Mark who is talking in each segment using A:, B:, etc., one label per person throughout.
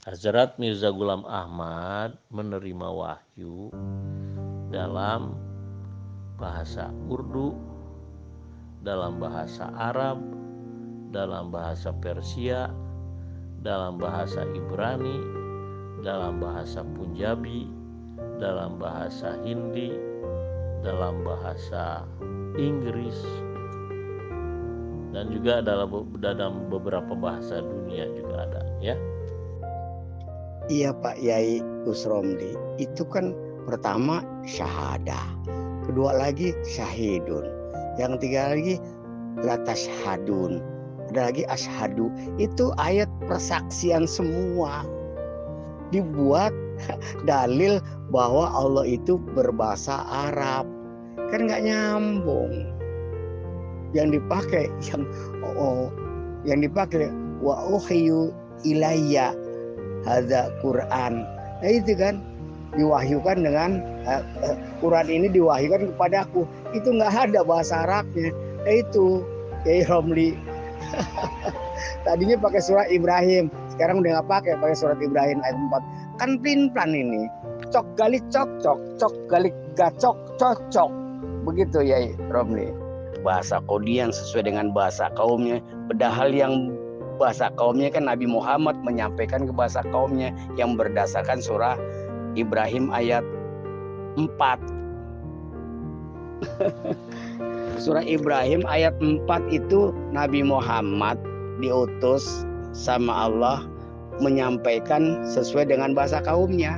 A: Hazrat Mirza Ghulam Ahmad menerima wahyu dalam bahasa Urdu, dalam bahasa Arab, dalam bahasa Persia, dalam bahasa Ibrani, dalam bahasa Punjabi, dalam bahasa Hindi, dalam bahasa Inggris, dan juga dalam beberapa bahasa dunia juga ada, ya.
B: Iya Pak Yai Usromli, itu kan pertama syahadah, kedua lagi syahidun, yang tiga lagi latashhadun, ada lagi ashadu. Itu ayat persaksian semua dibuat dalil bahwa Allah itu berbahasa Arab. Kan nggak nyambung. Yang dipakai yang dipakai wa uhiyu ilayya hadza Quran. Nah itu kan diwahyukan dengan Quran ini diwahyukan kepadaku. Itu nggak ada bahasa Arabnya. Nah itu Kiai Romli. Tadinya pakai surat Ibrahim, sekarang udah nggak pakai surat Ibrahim ayat 4. Kan plan ini. Cok gali cok cok, cok gali gacok cocok. Begitu ya Romli. Bahasa Kodi yang sesuai dengan bahasa kaumnya. Padahal yang bahasa kaumnya kan Nabi Muhammad menyampaikan ke bahasa kaumnya yang berdasarkan surah Ibrahim ayat 4. Surah Ibrahim ayat 4 itu Nabi Muhammad diutus sama Allah menyampaikan sesuai dengan bahasa kaumnya.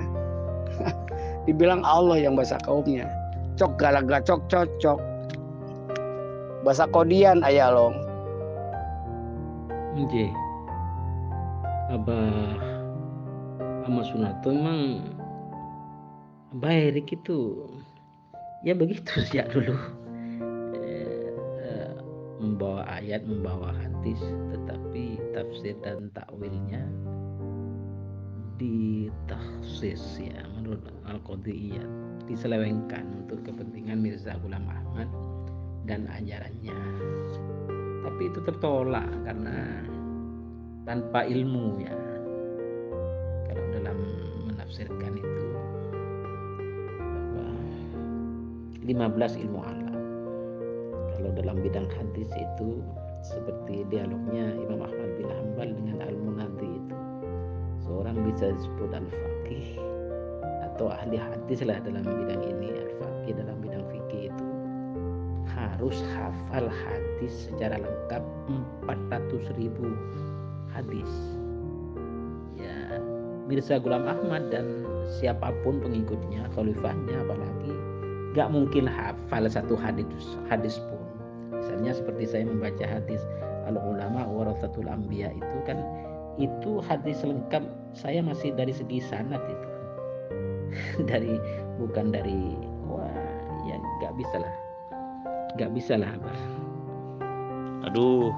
B: Dibilang Allah yang bahasa kaumnya. Cok galaga cok cocok. Bahasa Kodian ayah long.
C: Nggih. Abah Ahmad Sunato emang baik itu. Ya begitu sejak dulu. Membawa ayat, membawa hadis, tetapi tafsir dan takwilnya ditakhsis ya menurut Al-Qadiyat, diselewengkan untuk kepentingan Mirza Ghulam Ahmad dan ajarannya. Tapi itu tertolak karena tanpa ilmu ya. Kalau dalam menafsirkan itu 15 ilmu alam. Kalau dalam bidang hadis itu seperti dialognya Imam Ahmad bin Hanbal dengan Al-Munadhi itu. Seorang bisa disebut al-faqih atau ahli hadis lah dalam bidang ini. Al-faqih dalam bidang fikih itu harus hafal hadis secara lengkap 400.000 hadis. Ya, Mirza Ghulam Ahmad dan siapapun pengikutnya, khalifahnya apalagi, gak mungkin hafal satu hadis pun. Misalnya seperti saya membaca hadis al-ulama warathatul anbiya itu kan, itu hadis lengkap saya masih dari segi sanad itu. bukan dari ya gak bisa lah Abah.
A: Aduh,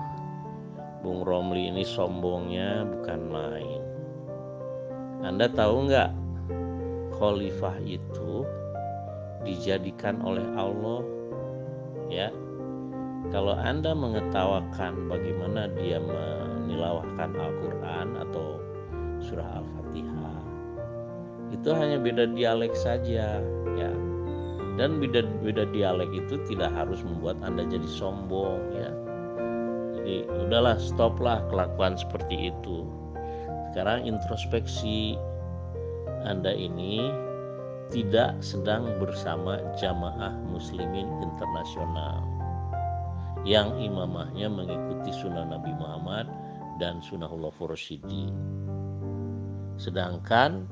A: Bung Romli ini sombongnya bukan main. Anda tahu nggak, khalifah itu dijadikan oleh Allah, ya. Kalau Anda mengetawakan bagaimana dia menilawahkan Al-Quran atau surah Al-Fatihah, itu hanya beda dialek saja, ya. Dan beda dialek itu tidak harus membuat Anda jadi sombong, ya. Jadi udahlah, stoplah kelakuan seperti itu. Sekarang introspeksi, Anda ini tidak sedang bersama Jamaah Muslimin Internasional yang imamahnya mengikuti sunnah Nabi Muhammad dan sunnah Khulafaur Rasyidin. Sedangkan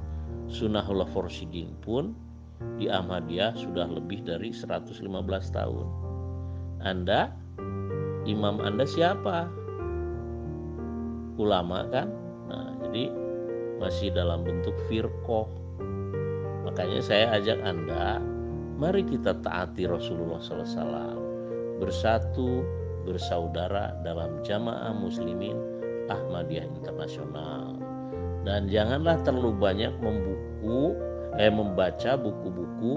A: sunnah Khulafaur Rasyidin pun di Ahmadiyah sudah lebih dari 115 tahun. Anda, imam Anda siapa? Ulama kan? Nah, jadi masih dalam bentuk firqoh. Makanya saya ajak Anda, mari kita taati Rasulullah SAW, bersatu, bersaudara dalam Jamaah Muslimin Ahmadiyah Internasional. Dan janganlah terlalu banyak membaca buku-buku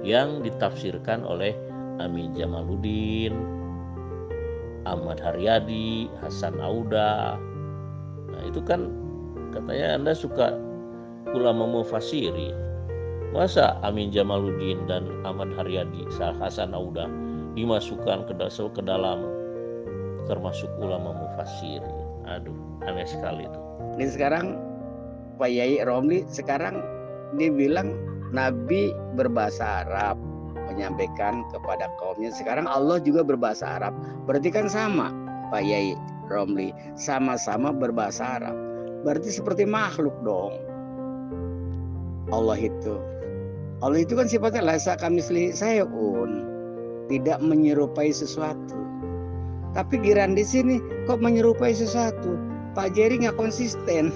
A: yang ditafsirkan oleh Amin Jamaluddin, Ahmad Haryadi, Hasan Auda. Nah, itu kan Katanya Anda suka ulama mufasirin. Masa Amin Jamaluddin dan Ahmad Haryadi, Hasan Auda dimasukkan ke dalam termasuk ulama mufasirin? Aduh, aneh sekali itu.
B: Ini sekarang Pak Yai Romli sekarang dibilang Nabi berbahasa Arab menyampaikan kepada kaumnya. Sekarang Allah juga berbahasa Arab. Berarti kan sama Pak Yai Romli, sama-sama berbahasa Arab. Berarti seperti makhluk dong. Allah itu kan sifatnya laisa kamitslihi syai'un, tidak menyerupai sesuatu. Tapi giran di sini kok menyerupai sesuatu? Pak Jerry nggak konsisten.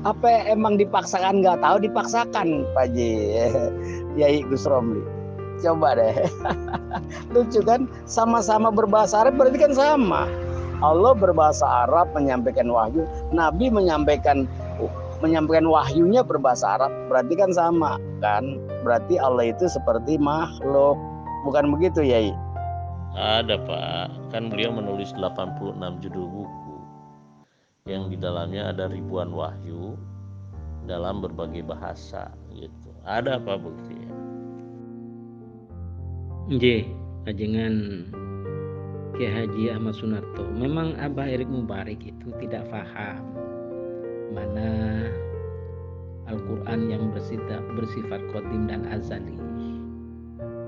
B: Apa emang dipaksakan? Nggak tahu, dipaksakan Pak Yai Gus Romli. Coba deh. Lucu kan? Sama-sama berbahasa Arab berarti kan sama. Allah berbahasa Arab menyampaikan wahyu, Nabi menyampaikan wahyunya berbahasa Arab, berarti kan sama kan? Berarti Allah itu seperti makhluk. Bukan begitu, Yai?
A: Ada, Pak. Kan beliau menulis 86 judul buku yang di dalamnya ada ribuan wahyu dalam berbagai bahasa gitu. Ada apa buktinya?
C: Nggih, ajengan Kiai Haji Ahmad Sunarto. Memang Abah Erik Mubarik itu tidak paham mana Al-Quran yang bersifat qadim dan azali,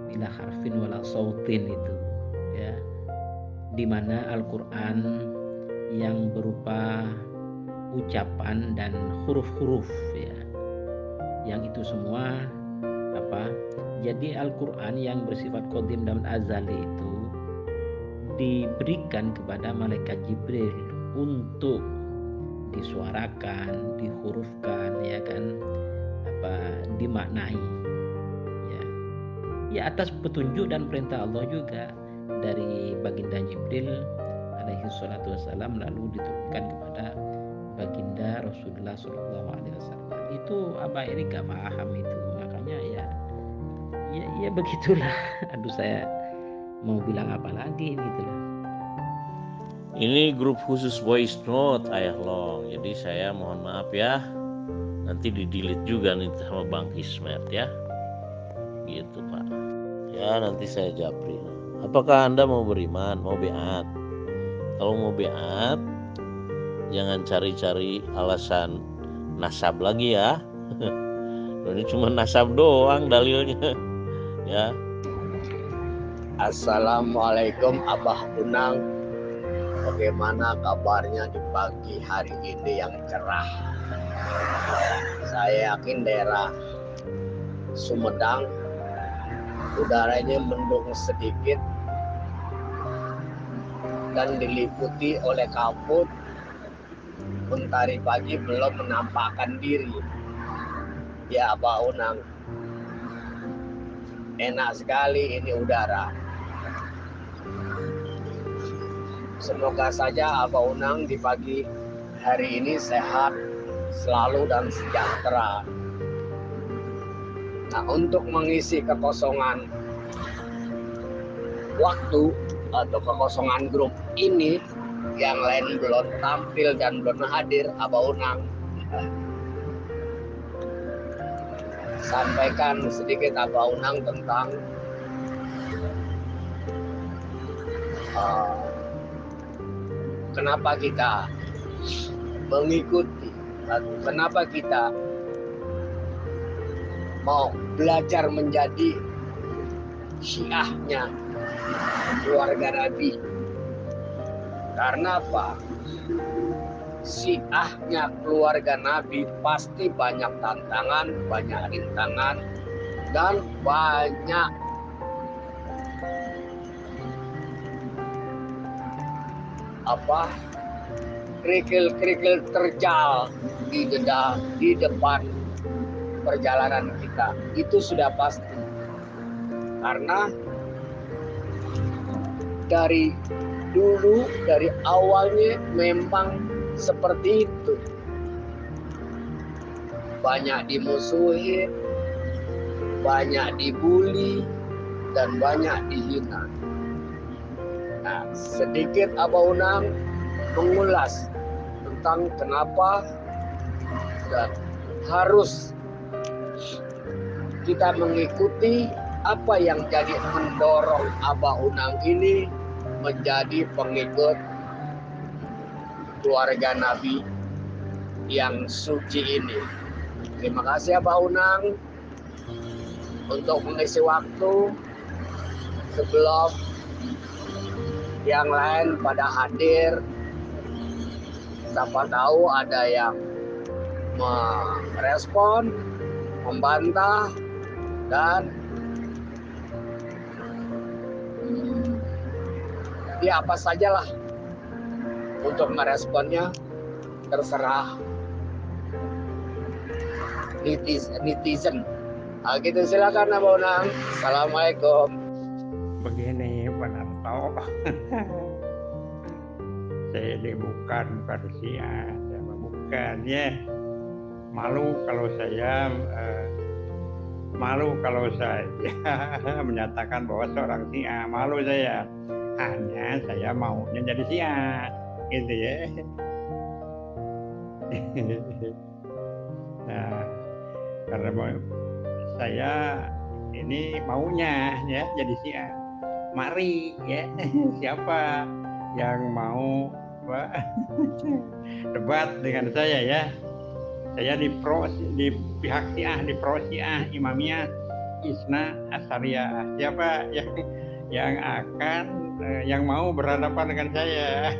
C: bila harfin wala sautin itu, ya, di mana Al-Quran yang berupa ucapan dan huruf-huruf, ya, yang itu semua apa? Jadi Al-Quran yang bersifat qadim dan azali itu diberikan kepada malaikat Jibril untuk disuarakan, dihurufkan, ya kan, dimaknai, ya atas petunjuk dan perintah Allah juga dari baginda Jibril alaihi salatu wassalam, lalu diturunkan kepada baginda Rasulullah sallallahu alaihi wasallam. Itu Abah Erik gak paham itu, makanya ya begitulah. Aduh, saya mau bilang apa lagi gitu loh.
A: Ini grup khusus voice note Ayah Long, jadi saya mohon maaf ya, nanti di-delete juga nih sama Bang Ismet ya, gitu Pak. Ya nanti saya japri. Apakah Anda mau beriman, mau beat? Kalau mau beat, jangan cari-cari alasan nasab lagi ya. Ini cuma nasab doang dalilnya, ya.
B: Assalamualaikum Abah Unang. Bagaimana kabarnya di pagi hari ini yang cerah? Saya yakin daerah Sumedang udaranya mendung sedikit dan diliputi oleh kabut. Mentari pagi belum menampakkan diri. Ya Abah Unang, enak sekali ini udara. Semoga saja Abah Unang di pagi hari ini sehat selalu dan sejahtera. Nah, untuk mengisi kekosongan waktu atau kekosongan grup ini, yang lain belum tampil dan belum hadir, Abah Unang sampaikan sedikit Abah Unang tentang kenapa kita mengikuti, kenapa kita mau belajar menjadi syiahnya keluarga Nabi. Karena apa? Syiahnya keluarga Nabi pasti banyak tantangan, banyak rintangan, dan banyak kerikil-kerikil terjal di depan perjalanan kita. Itu sudah pasti. Karena dari dulu, dari awalnya memang seperti itu. Banyak dimusuhi, banyak dibully, dan banyak dihina. Nah, sedikit Abah Unang mengulas tentang kenapa dan harus kita mengikuti apa yang jadi mendorong Abah Unang ini menjadi pengikut keluarga Nabi yang suci ini. Terima kasih Abah Unang untuk mengisi waktu sebelum yang lain pada hadir. Siapa tahu ada yang merespon, membantah, dan ya apa sajalah untuk meresponnya, terserah netizen. Nah, gitu, silakan Abah Unang. Assalamualaikum.
D: Begini Pak Narto, saya ini bukan Syiah, saya bukan ya. Malu kalau saya menyatakan bahwa seorang Syiah, malu saya. Hanya saya maunya jadi Syiah, gitu ya. Nah, karena saya ini maunya ya jadi Syiah. Mari ya, siapa yang mau debat dengan saya ya. Saya di pihak Syiah, di pro Syiah, Imamiyah, Isna, Asyariyah. Siapa yang mau berhadapan dengan saya?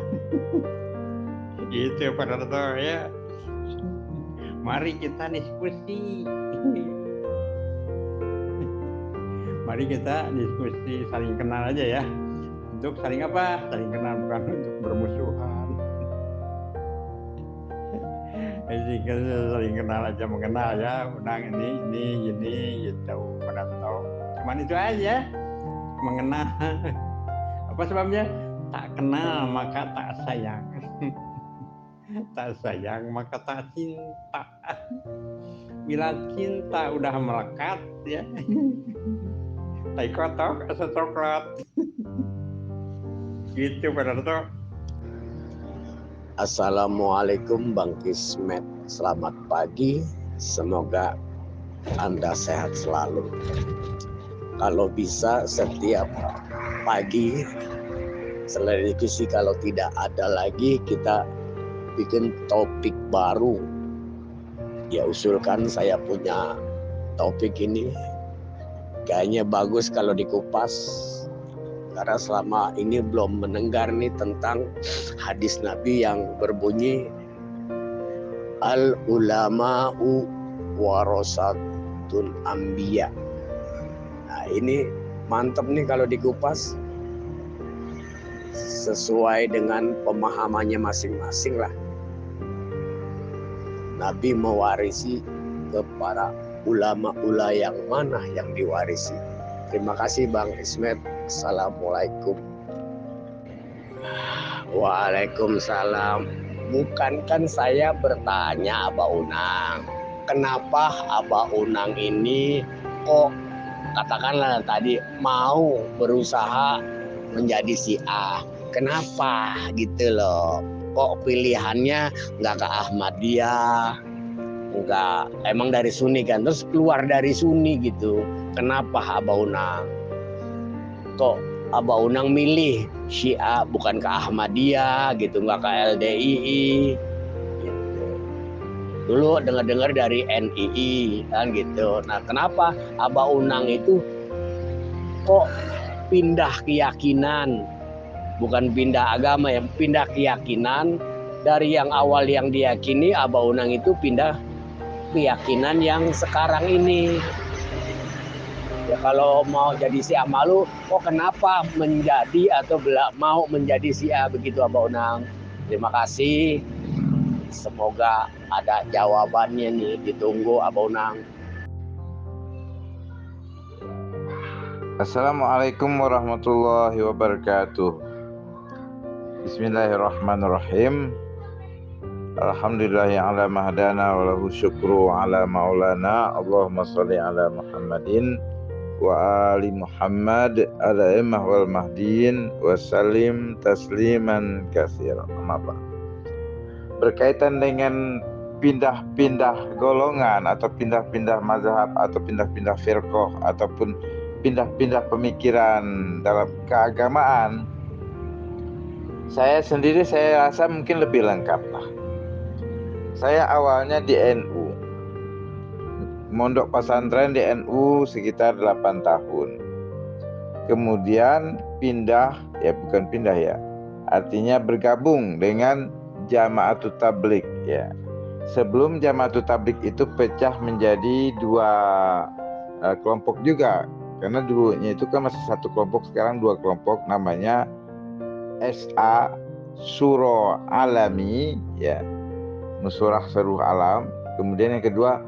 D: Gitu Pak Darto ya. Mari kita diskusi. Mari kita diskusi, saling kenal aja ya. Untuk saling apa? Saling kenal, bukan untuk bermusuhan. Saling kenal aja, mengenal ya. Unang ini gitu. Pada tahu. Cuman itu aja. Mengenal. Apa sebabnya? Tak kenal maka tak sayang. Tak sayang maka tak cinta. Bila cinta udah melekat ya. Tai kotok asa coklat. Gitu Pak Darto.
B: Assalamualaikum Bang Kismet. Selamat pagi. Semoga Anda sehat selalu. Kalau bisa setiap pagi selain diskusi, kalau tidak ada lagi kita bikin topik baru. Ya usulkan, saya punya topik ini. Kayaknya bagus kalau dikupas, karena selama ini belum mendengar nih tentang hadis Nabi yang berbunyi al ulama'u warasatul anbiya. Nah ini mantap nih kalau dikupas, sesuai dengan pemahamannya masing-masing lah. Nabi mewarisi kepada ulama-ulama yang mana yang diwarisi. Terima kasih Bang Ismet. Assalamualaikum. Waalaikumsalam. Bukankan saya bertanya Abah Unang, kenapa Abah Unang ini kok katakanlah tadi mau berusaha menjadi Syiah? Kenapa gitu loh? Kok pilihannya nggak ke Ahmadiyah? Enggak, emang dari Sunni kan, terus keluar dari Sunni gitu. Kenapa Abah Unang? Kok Abah Unang milih Syiah bukan ke Ahmadiyah gitu, nggak ke LDII gitu. Dulu dengar-dengar dari NII kan gitu. Nah kenapa Abah Unang itu kok pindah keyakinan, bukan pindah agama ya, pindah keyakinan. Dari yang awal yang diyakini Abah Unang itu pindah keyakinan yang sekarang ini. Ya kalau mau jadi Syiah malu, kok kenapa menjadi atau mau menjadi Syiah begitu Abah Unang? Terima kasih. Semoga ada jawabannya nih, ditunggu Abah Unang.
E: Assalamualaikum warahmatullahi wabarakatuh. Bismillahirrahmanirrahim. Alhamdulillahi ala mahdana wa lahu syukru ala maulana. Allahumma salli ala Muhammadin wa ali Muhammad ala imah wal mahdiin wa salim tasliman katsira. Amma ba'd. berkaitan dengan pindah-pindah golongan atau pindah-pindah mazhab atau pindah-pindah firqah ataupun pindah-pindah pemikiran dalam keagamaan, saya sendiri saya rasa mungkin lebih lengkap lah. Saya awalnya di NU, mondok pesantren di NU sekitar 8 tahun. Kemudian pindah, ya bukan pindah ya, artinya bergabung dengan Jama'atut Tabligh ya. Sebelum Jama'atut Tabligh itu pecah menjadi 2 kelompok juga. Karena dulunya itu kan masih 1 kelompok, sekarang 2 kelompok, namanya SA Syuro Alami ya, Musyarah Seluruh Alam. Kemudian yang kedua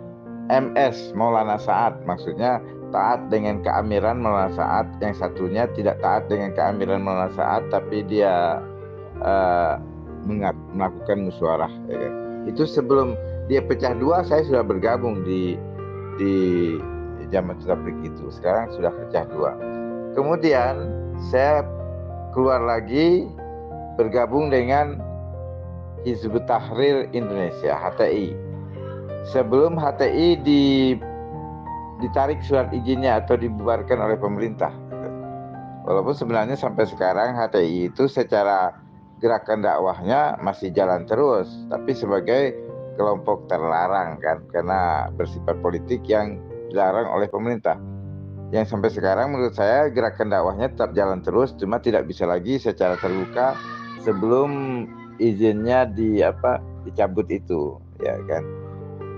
E: MS Maulana Sa'ad, maksudnya taat dengan keamiran Maulana Sa'ad. Yang satunya tidak taat dengan keamiran Maulana Sa'ad, tapi dia melakukan musyawarah ya. Itu sebelum dia pecah 2, saya sudah bergabung di Jama'atut Tabligh itu. Sekarang sudah pecah 2. Kemudian saya keluar lagi bergabung dengan Hizbut Tahrir Indonesia, HTI. Sebelum HTI ditarik surat izinnya atau dibubarkan oleh pemerintah. Walaupun sebenarnya sampai sekarang HTI itu secara gerakan dakwahnya masih jalan terus, tapi sebagai kelompok terlarang kan, karena bersifat politik yang dilarang oleh pemerintah. Yang sampai sekarang menurut saya gerakan dakwahnya tetap jalan terus, cuma tidak bisa lagi secara terbuka sebelum izinnya dicabut itu, ya kan.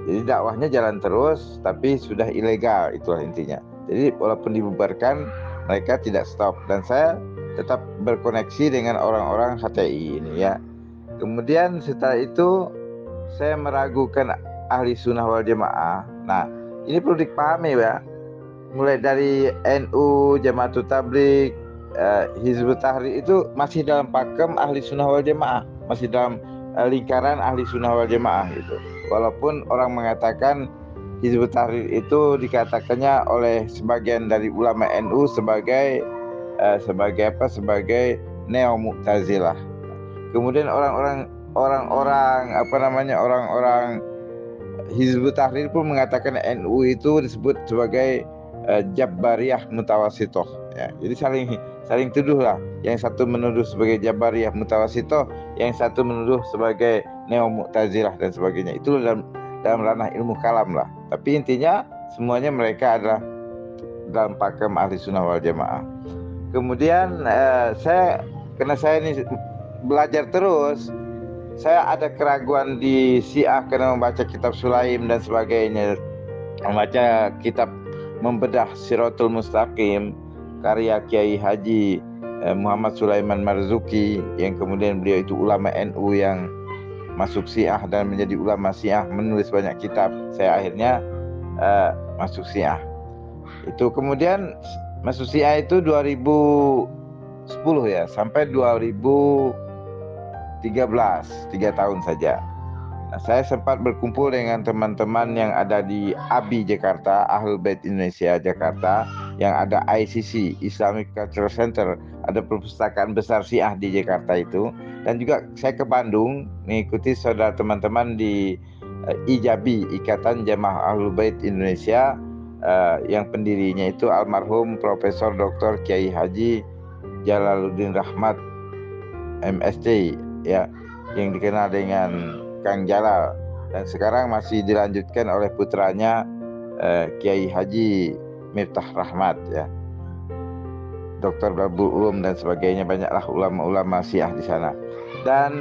E: Jadi dakwahnya jalan terus, tapi sudah ilegal, itulah intinya. Jadi walaupun dibubarkan, mereka tidak stop, dan saya tetap berkoneksi dengan orang-orang HTI ini ya. Kemudian setelah itu saya meragukan ahli sunnah wal jamaah. Nah, ini perlu dipahami ya. Mulai dari NU, Jama'atut Tabligh, Hizbut Tahrir itu masih dalam pakem ahli sunnah wal jamaah, masih dalam lingkaran ahli sunnah wal jamaah gitu. Walaupun orang mengatakan Hizbut Tahrir itu dikatakannya oleh sebagian dari ulama NU sebagai neo Mu'tazilah. Kemudian orang-orang Hizbut Tahrir pun mengatakan NU itu disebut sebagai Jabariyah Mutawasitoh ya. Jadi saling tuduh lah. Yang satu menuduh sebagai Jabariyah Mutawasitoh, yang satu menuduh sebagai neo Mu'tazilah dan sebagainya. Itu dalam ranah ilmu kalam lah. Tapi intinya semuanya mereka adalah dalam pakem ahli sunnah wal jamaah. Kemudian karena saya ini belajar terus, saya ada keraguan di Syiah karena membaca kitab Sulaim dan sebagainya, membaca kitab Membedah Shiratul Mustaqim karya Kiai Haji Muhammad Sulaiman Marzuki, yang kemudian beliau itu ulama NU yang masuk Syiah dan menjadi ulama Syiah, menulis banyak kitab. Saya akhirnya masuk Syiah. Itu kemudian masuk Syiah itu 2010 ya, sampai 2013, 3 tahun saja. Nah, saya sempat berkumpul dengan teman-teman yang ada di ABI Jakarta, Ahlul Bait Indonesia Jakarta, yang ada ICC, Islamic Cultural Center, ada perpustakaan besar Syiah di Jakarta itu. Dan juga saya ke Bandung mengikuti saudara teman-teman di IJABI, Ikatan Jamaah Ahlul Bait Indonesia, yang pendirinya itu almarhum Profesor Dr. Kiai Haji Jalaluddin Rahmat MSc ya, yang dikenal dengan Kang Jalal, dan sekarang masih dilanjutkan oleh putranya Kiai Haji Miftah Rahmat ya, Dr. Babul Ulum dan sebagainya. Banyaklah ulama-ulama Syiah di sana. Dan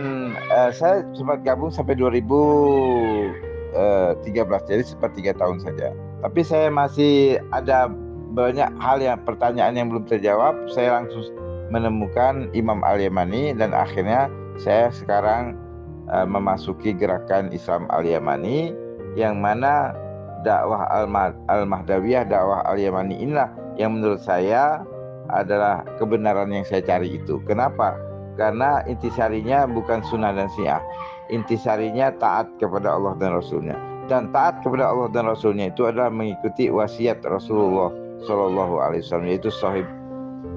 E: saya sempat gabung sampai 2013, jadi sempat 3 tahun saja. Tapi saya masih ada banyak hal pertanyaan yang belum terjawab. Saya langsung menemukan Imam Al-Yamani, dan akhirnya saya sekarang memasuki gerakan Islam Al-Yamani, yang mana dakwah Al-Mahdawiyah, dakwah Al-Yamani inilah yang menurut saya adalah kebenaran yang saya cari itu. Kenapa? Karena intisarinya bukan sunnah dan Syiah. Intisarinya taat kepada Allah dan Rasulnya. Dan taat kepada Allah dan Rasulnya itu adalah mengikuti wasiat Rasulullah SAW, yaitu sahib.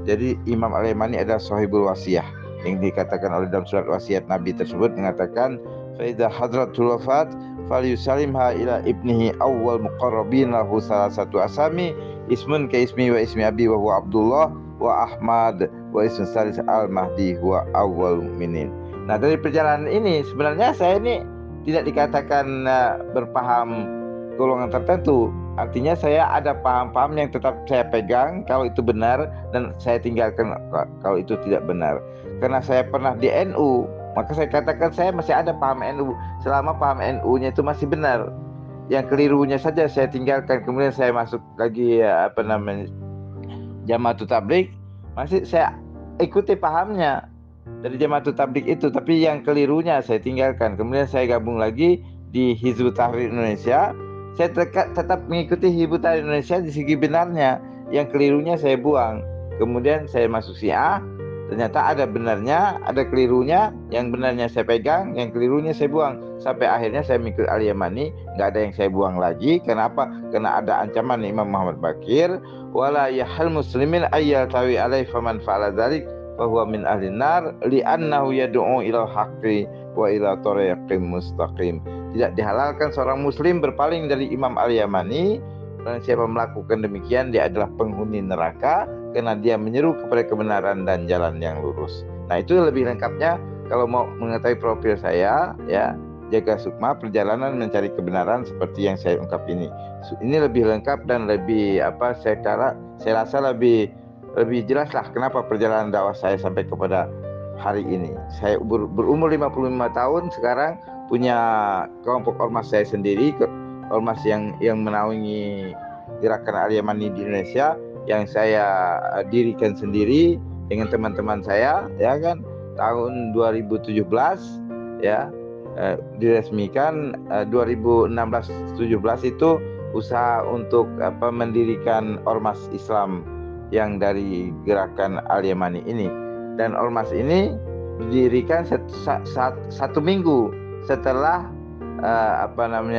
E: Jadi Imam Al-Yamani adalah sahibul wasiyah, yang dikatakan oleh dalam surat wasiat Nabi tersebut, mengatakan Fa idza hadratul wafat falyusallimha ila ibnihi awwal muqarrabin lahu salah satu asami ismun ka ismi wa ismi abi wa huwa Abdullah wa Ahmad wa ismu salis al-Mahdi huwa awwal mu'minin. Nah, dari perjalanan ini sebenarnya saya ini tidak dikatakan berpaham golongan tertentu. Artinya saya ada paham-paham yang tetap saya pegang kalau itu benar dan saya tinggalkan kalau itu tidak benar. Karena saya pernah di NU, maka saya katakan saya masih ada paham NU selama paham NU-nya itu masih benar. Yang kelirunya saja saya tinggalkan, kemudian saya masuk lagi Jamaatul Tabligh, masih saya ikuti pahamnya dari Jamaatul Tabligh itu, tapi yang kelirunya saya tinggalkan. Kemudian saya gabung lagi di Hizbut Tahrir Indonesia. Saya tetap mengikuti Hizbut Tahrir Indonesia di segi benarnya, yang kelirunya saya buang. Kemudian saya masuk Syiah, ternyata ada benarnya, ada kelirunya. Yang benarnya saya pegang, yang kelirunya saya buang. Sampai akhirnya saya mengikut Al-Yamani, nggak ada yang saya buang lagi. Kenapa? Karena ada ancaman Imam Muhammad Baqir, wala yahal muslimin ayyal tawi alaih faman fa'ala dzalik fahuwa min ahlin nar li'annahu yad'u ilal haqqi wa ila thariqim mustaqim. Tidak dihalalkan seorang muslim berpaling dari Imam Al-Yamani, dan siapa melakukan demikian dia adalah penghuni neraka karena dia menyeru kepada kebenaran dan jalan yang lurus. Nah, itu lebih lengkapnya kalau mau mengetahui profil saya, ya, Jaga Sukma perjalanan mencari kebenaran seperti yang saya ungkap ini. Ini lebih lengkap dan lebih saya rasa lebih jelas lah kenapa perjalanan dakwah saya sampai kepada hari ini. Saya berumur 55 tahun sekarang, punya kelompok ormas saya sendiri, ormas yang menaungi gerakan Al-Yamani di Indonesia, yang saya dirikan sendiri dengan teman-teman saya, ya kan, tahun 2017 ya, diresmikan. 2016-17 itu usaha untuk mendirikan ormas Islam yang dari gerakan Al-Yamani ini, dan ormas ini didirikan satu minggu setelah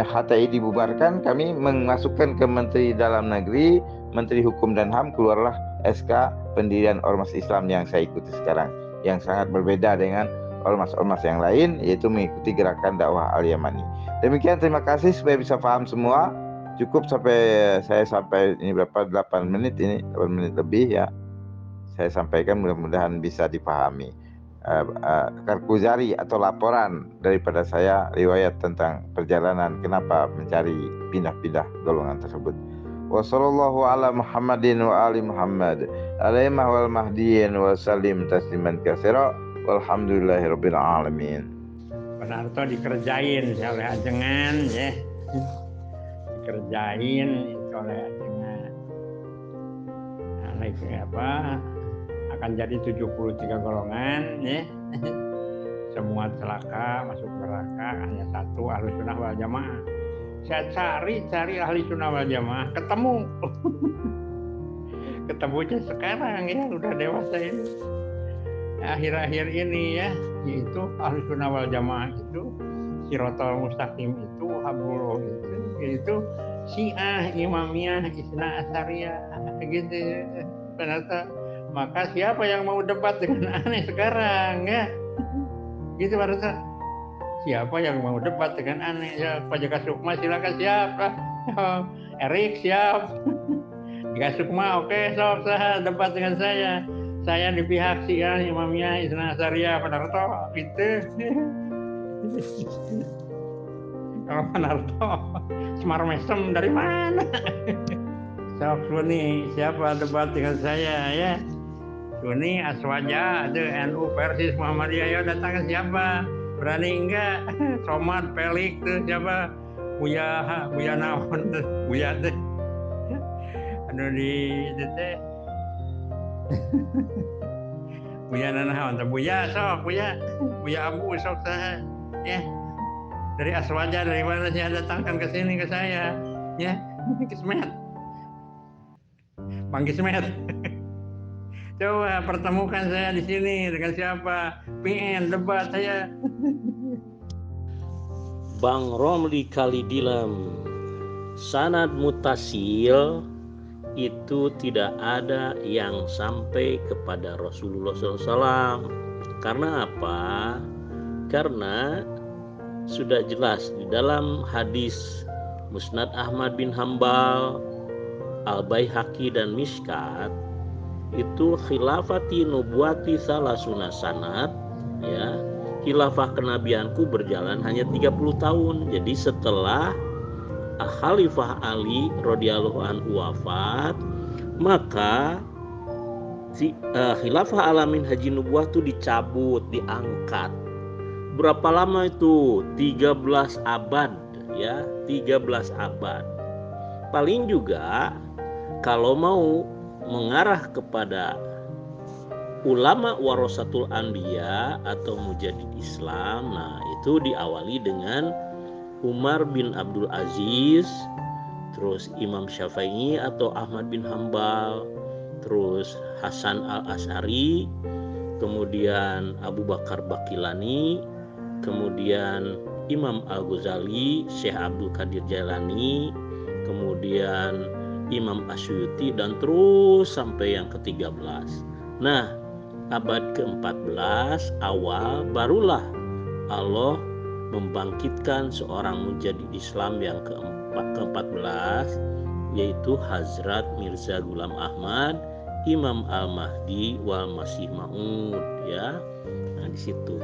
E: HTI dibubarkan. Kami memasukkan ke Menteri Dalam Negeri, Menteri Hukum dan HAM, keluarlah SK pendirian ormas Islam yang saya ikuti sekarang, yang sangat berbeda dengan ormas-ormas yang lain, yaitu mengikuti gerakan dakwah Al-Yamani. Demikian, terima kasih, supaya bisa paham semua. Cukup sampai ini berapa, 8 menit ini, 8 menit lebih ya. Saya sampaikan, mudah-mudahan bisa dipahami. Karkuzari atau laporan daripada saya, riwayat tentang perjalanan kenapa mencari pindah-pindah golongan tersebut. Wassallallahu ala Muhammadin wa ali Muhammad alaihimah wal mahdiyin wa sallim tasliman katsira walhamdulillahirabbil alamin.
D: Penarto dikerjain oleh ajengan ya. Dikerjain oleh ajengan. Nah, akan jadi 73 golongan ya. Semua celaka, masuk neraka, hanya satu ahli sunnah wal jamaah. Saya cari ahli sunnah wal jamaah, ketemunya sekarang ya, udah dewasa ini, akhir-akhir ini ya, yaitu ahli sunnah wal jamaah itu Siratal Mustaqim itu, Hablullah itu Syiah, Imamiyah, Isna Asyariyah gitu. Ternyata maka siapa yang mau debat dengan aneh sekarang ya? Gitu Pak. Siapa yang mau debat dengan aneh? Ya, Pak Jaka Sukma silakan, siapa? Erik siap. Jaka Sukma oke, sok saya debat dengan saya. Saya di pihak Syiah, Imamiyah, Isna Asyariyah, Panarto gitu. Kalau Panarto Semar Mesem dari mana? Sok Suni, siapa debat dengan saya ya? Suni Aswaja, ada NU Persis Muhammadiyah, ya datang ke siapa? Berani enggak? Somad Pelik tuh siapa? Buya naon tuh, Buya tuh. Anu di teh. Buya naon tuh, Buya sok, Buya Abu sok saya. Ya. Dari Aswaja, dari mana sih datangkan ke sini ke saya? Ya, Kismet. Bang Kismet. Coba pertemukan saya di sini dengan siapa? PN debat saya.
A: Bang Romli Kalidilam, sanad mutasil itu tidak ada yang sampai kepada Rasulullah SAW. Karena apa? Karena sudah jelas di dalam hadis Musnad Ahmad bin Hambal, Al-Baihaqi dan Mishkat, itu khilafati nubuwati salasuna sanat, ya, khilafah kenabianku berjalan hanya 30 tahun. Jadi setelah Khalifah Ali radhiyallahu anhu wafat, maka khilafah alamin haji nubuwah itu dicabut, diangkat. Berapa lama itu? 13 abad, ya, 13 abad. Paling juga kalau mau mengarah kepada ulama warasatul anbiya atau mujadid Islam, nah itu diawali dengan Umar bin Abdul Aziz, terus Imam Syafi'i atau Ahmad bin Hambal, terus Hasan al-Asy'ari, kemudian Abu Bakar Bakilani, kemudian Imam Al-Ghazali, Syekh Abdul Qadir Jailani, kemudian Imam Asyuyuti, dan terus sampai yang ke-13. Nah, abad ke-14 awal barulah Allah membangkitkan seorang mujadid Islam yang ke-14, yaitu Hazrat Mirza Ghulam Ahmad, Imam Al-Mahdi wal Masih Maud, ya. Nah, di situ.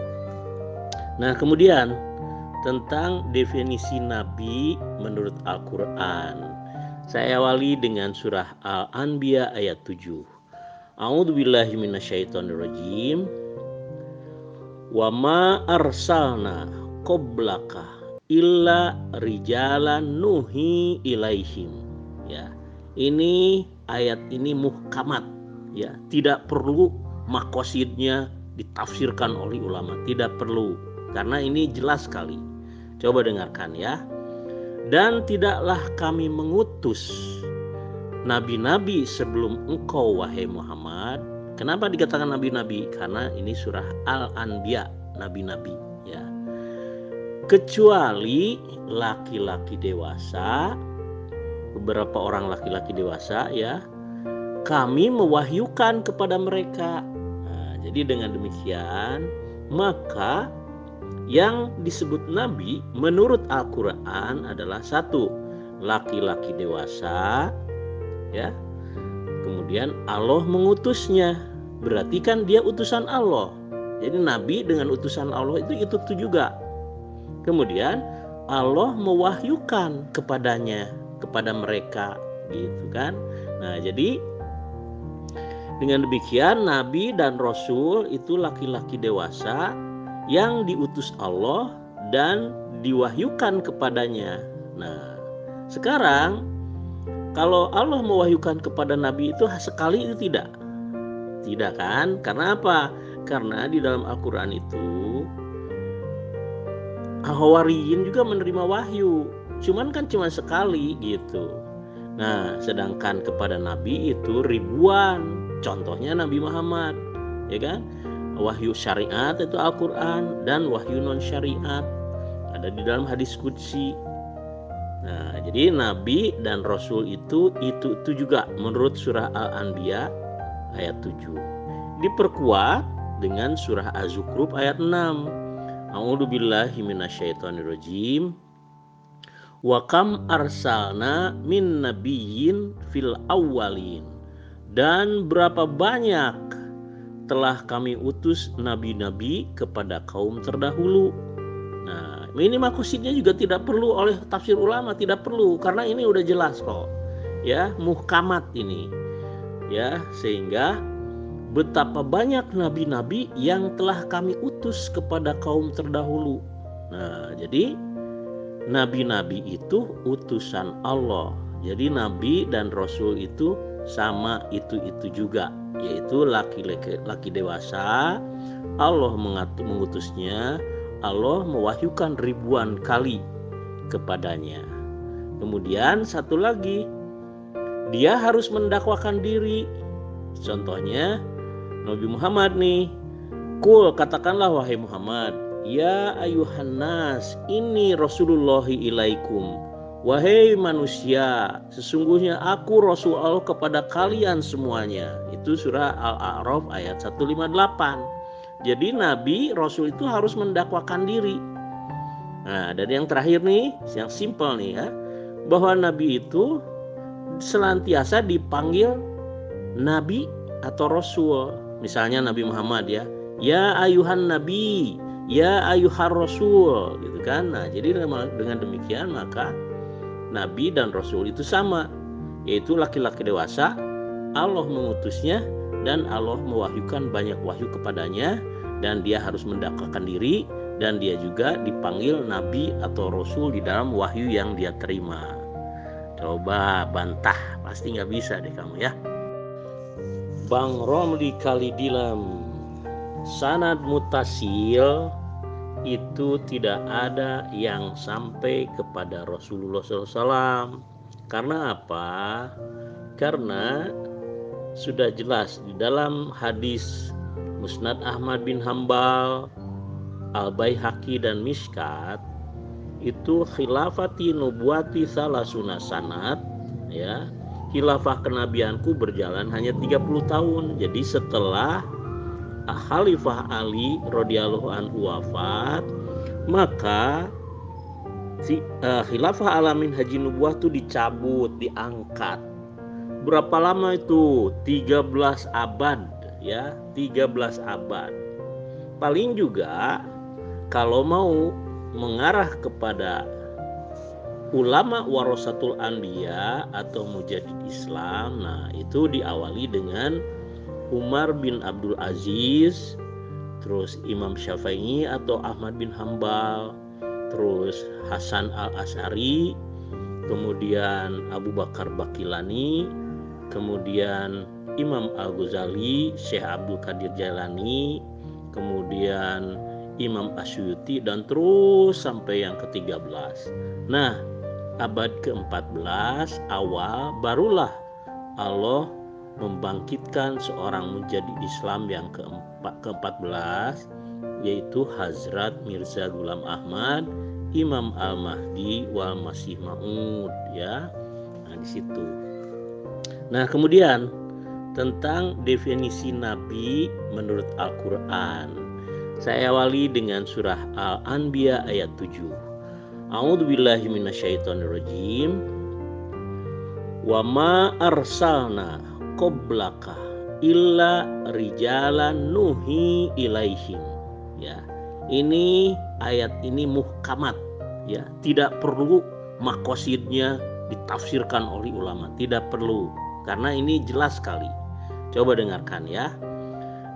A: Nah, kemudian tentang definisi nabi menurut Al-Qur'an. Saya awali dengan surah Al-Anbiya ayat 7. A'udzubillahi minasyaitonirrajim. Wa ma arsalna qablaka illa rijalan nuhi ilaihim. Ya. Ini ayat ini muhkamat, ya. Tidak perlu makosidnya ditafsirkan oleh ulama, tidak perlu, karena ini jelas sekali. Coba dengarkan, ya. Dan tidaklah kami mengutus nabi-nabi sebelum engkau, wahai Muhammad. Kenapa dikatakan nabi-nabi? Karena ini surah Al-Anbiya, nabi-nabi, ya. Kecuali laki-laki dewasa, beberapa orang laki-laki dewasa, ya, kami mewahyukan kepada mereka. Nah, jadi dengan demikian, maka yang disebut nabi menurut Al-Quran adalah satu, laki-laki dewasa, ya. Kemudian Allah mengutusnya, berarti kan dia utusan Allah. Jadi nabi dengan utusan Allah itu juga. Kemudian Allah mewahyukan kepadanya, kepada mereka, gitu kan. Nah, jadi dengan demikian nabi dan rasul itu laki-laki dewasa yang diutus Allah dan diwahyukan kepadanya. Nah, sekarang kalau Allah mewahyukan kepada nabi itu sekali itu tidak. Tidak kan? Karena apa? Karena di dalam Al-Qur'an itu Hawariyin juga menerima wahyu. Cuman kan cuma sekali gitu. Nah, sedangkan kepada nabi itu ribuan. Contohnya Nabi Muhammad, ya kan? Wahyu syariat itu Al-Quran, dan wahyu non syariat ada di dalam hadis qudsi. Nah, jadi nabi dan rasul itu juga menurut surah Al-Anbiya ayat 7. Diperkuat dengan surah Az-Zukhruf ayat 6. A'udzubillahi minasyaitonirrajim. Wa kam arsalna min nabiyyin fil awwalin. Dan berapa banyak telah kami utus nabi-nabi kepada kaum terdahulu. Nah, ini maksudnya juga tidak perlu oleh tafsir ulama, tidak perlu, karena ini udah jelas kok, ya, muhkamat ini, ya, sehingga betapa banyak nabi-nabi yang telah kami utus kepada kaum terdahulu. Nah, jadi nabi-nabi itu utusan Allah. Jadi nabi dan rasul itu sama, itu juga, yaitu laki dewasa. Allah mengutusnya, Allah mewahyukan ribuan kali kepadanya. Kemudian satu lagi, dia harus mendakwakan diri. Contohnya Nabi Muhammad nih, katakanlah wahai Muhammad, ya ayuhan nas, ini Rasulullahi ilaikum. Wahai manusia, sesungguhnya aku Rasul Allah kepada kalian semuanya. Itu surah Al-A'raf ayat 158. Jadi Nabi, Rasul itu harus mendakwakan diri. Nah, dan yang terakhir nih, yang simpel nih ya, bahwa Nabi itu senantiasa dipanggil Nabi atau Rasul. Misalnya Nabi Muhammad ya ayuhan Nabi, ya ayuhar Rasul, gitu kan. Nah, jadi dengan demikian maka Nabi dan Rasul itu sama, yaitu laki-laki dewasa, Allah mengutusnya dan Allah mewahyukan banyak wahyu kepadanya, dan dia harus mendakwakan diri, dan dia juga dipanggil Nabi atau Rasul di dalam wahyu yang dia terima. Coba bantah, pasti nggak bisa deh kamu ya. Bang Romli Kalidilam, sanad mutasil itu tidak ada yang sampai kepada Rasulullah SAW. Karena apa? Karena sudah jelas di dalam hadis Musnad Ahmad bin Hambal, Al-Baihaqi dan Mishkat, itu khilafati nubuwati salasuna sanad, ya, khilafah kenabianku berjalan hanya 30 tahun. Jadi setelah Khalifah Ali radhiyallahu anhu wafat, maka khilafah alamin haji nubuwah itu dicabut, diangkat. Berapa lama itu? 13 abad ya, 13 abad. Paling juga kalau mau mengarah kepada ulama warasatul anbiya atau mujadid Islam, nah itu diawali dengan Umar bin Abdul Aziz, terus Imam Syafi'i atau Ahmad bin Hambal, terus Hasan al-Asy'ari, kemudian Abu Bakar Bakilani, kemudian Imam Al-Ghazali, Syekh Abdul Qadir Jailani, kemudian Imam Asyuyuti, dan terus sampai yang ke-13. Nah, abad ke-14 awal barulah Allah membangkitkan seorang mujadid Islam yang ke-14, yaitu Hazrat Mirza Ghulam Ahmad, Imam Al-Mahdi wal Masih Maud ya. Nah, di situ. Nah, kemudian tentang definisi Nabi menurut Al-Quran, saya awali dengan surah Al-Anbiya ayat 7. A'udzubillahi minasyaitonirrajim. Wa ma arsalna qablaka illa rijalan nuhi ilaihim. Ya. Ini ayat ini muhkamat ya, tidak perlu makosidnya ditafsirkan oleh ulama, tidak perlu, karena ini jelas sekali. Coba dengarkan ya.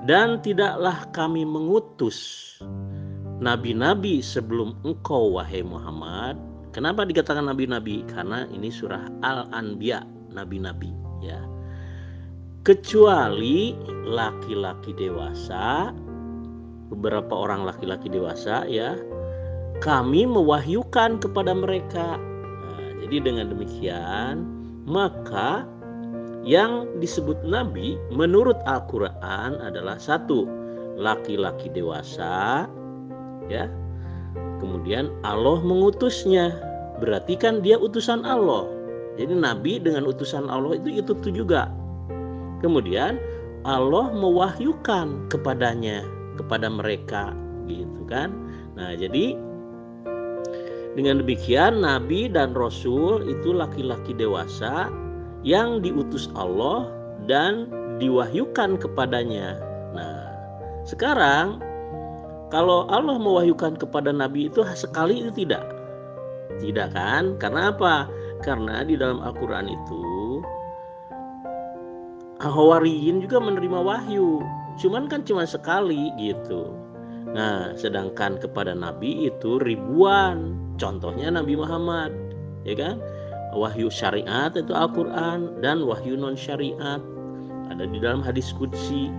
A: Dan tidaklah kami mengutus nabi-nabi sebelum engkau wahai Muhammad. Kenapa dikatakan nabi-nabi? Karena ini surah Al-Anbiya, nabi-nabi ya. Kecuali laki-laki dewasa, beberapa orang laki-laki dewasa ya, kami mewahyukan kepada mereka. Nah, jadi dengan demikian maka yang disebut nabi menurut Al-Quran adalah satu, laki-laki dewasa ya, kemudian Allah mengutusnya, berarti kan dia utusan Allah. Jadi nabi dengan utusan Allah itu juga. Kemudian Allah mewahyukan kepadanya, kepada mereka, gitu kan. Nah, jadi dengan demikian nabi dan rasul itu laki-laki dewasa yang diutus Allah dan diwahyukan kepadanya. Nah, sekarang kalau Allah mewahyukan kepada nabi itu sekali itu tidak kan? Karena apa? Karena di dalam Al-Quran itu Hawariyin juga menerima wahyu, cuman kan cuma sekali gitu. Nah, sedangkan kepada nabi itu ribuan. Contohnya Nabi Muhammad, ya kan? Wahyu syariat itu Al-Quran, dan wahyu non syariat ada di dalam hadis qudsi.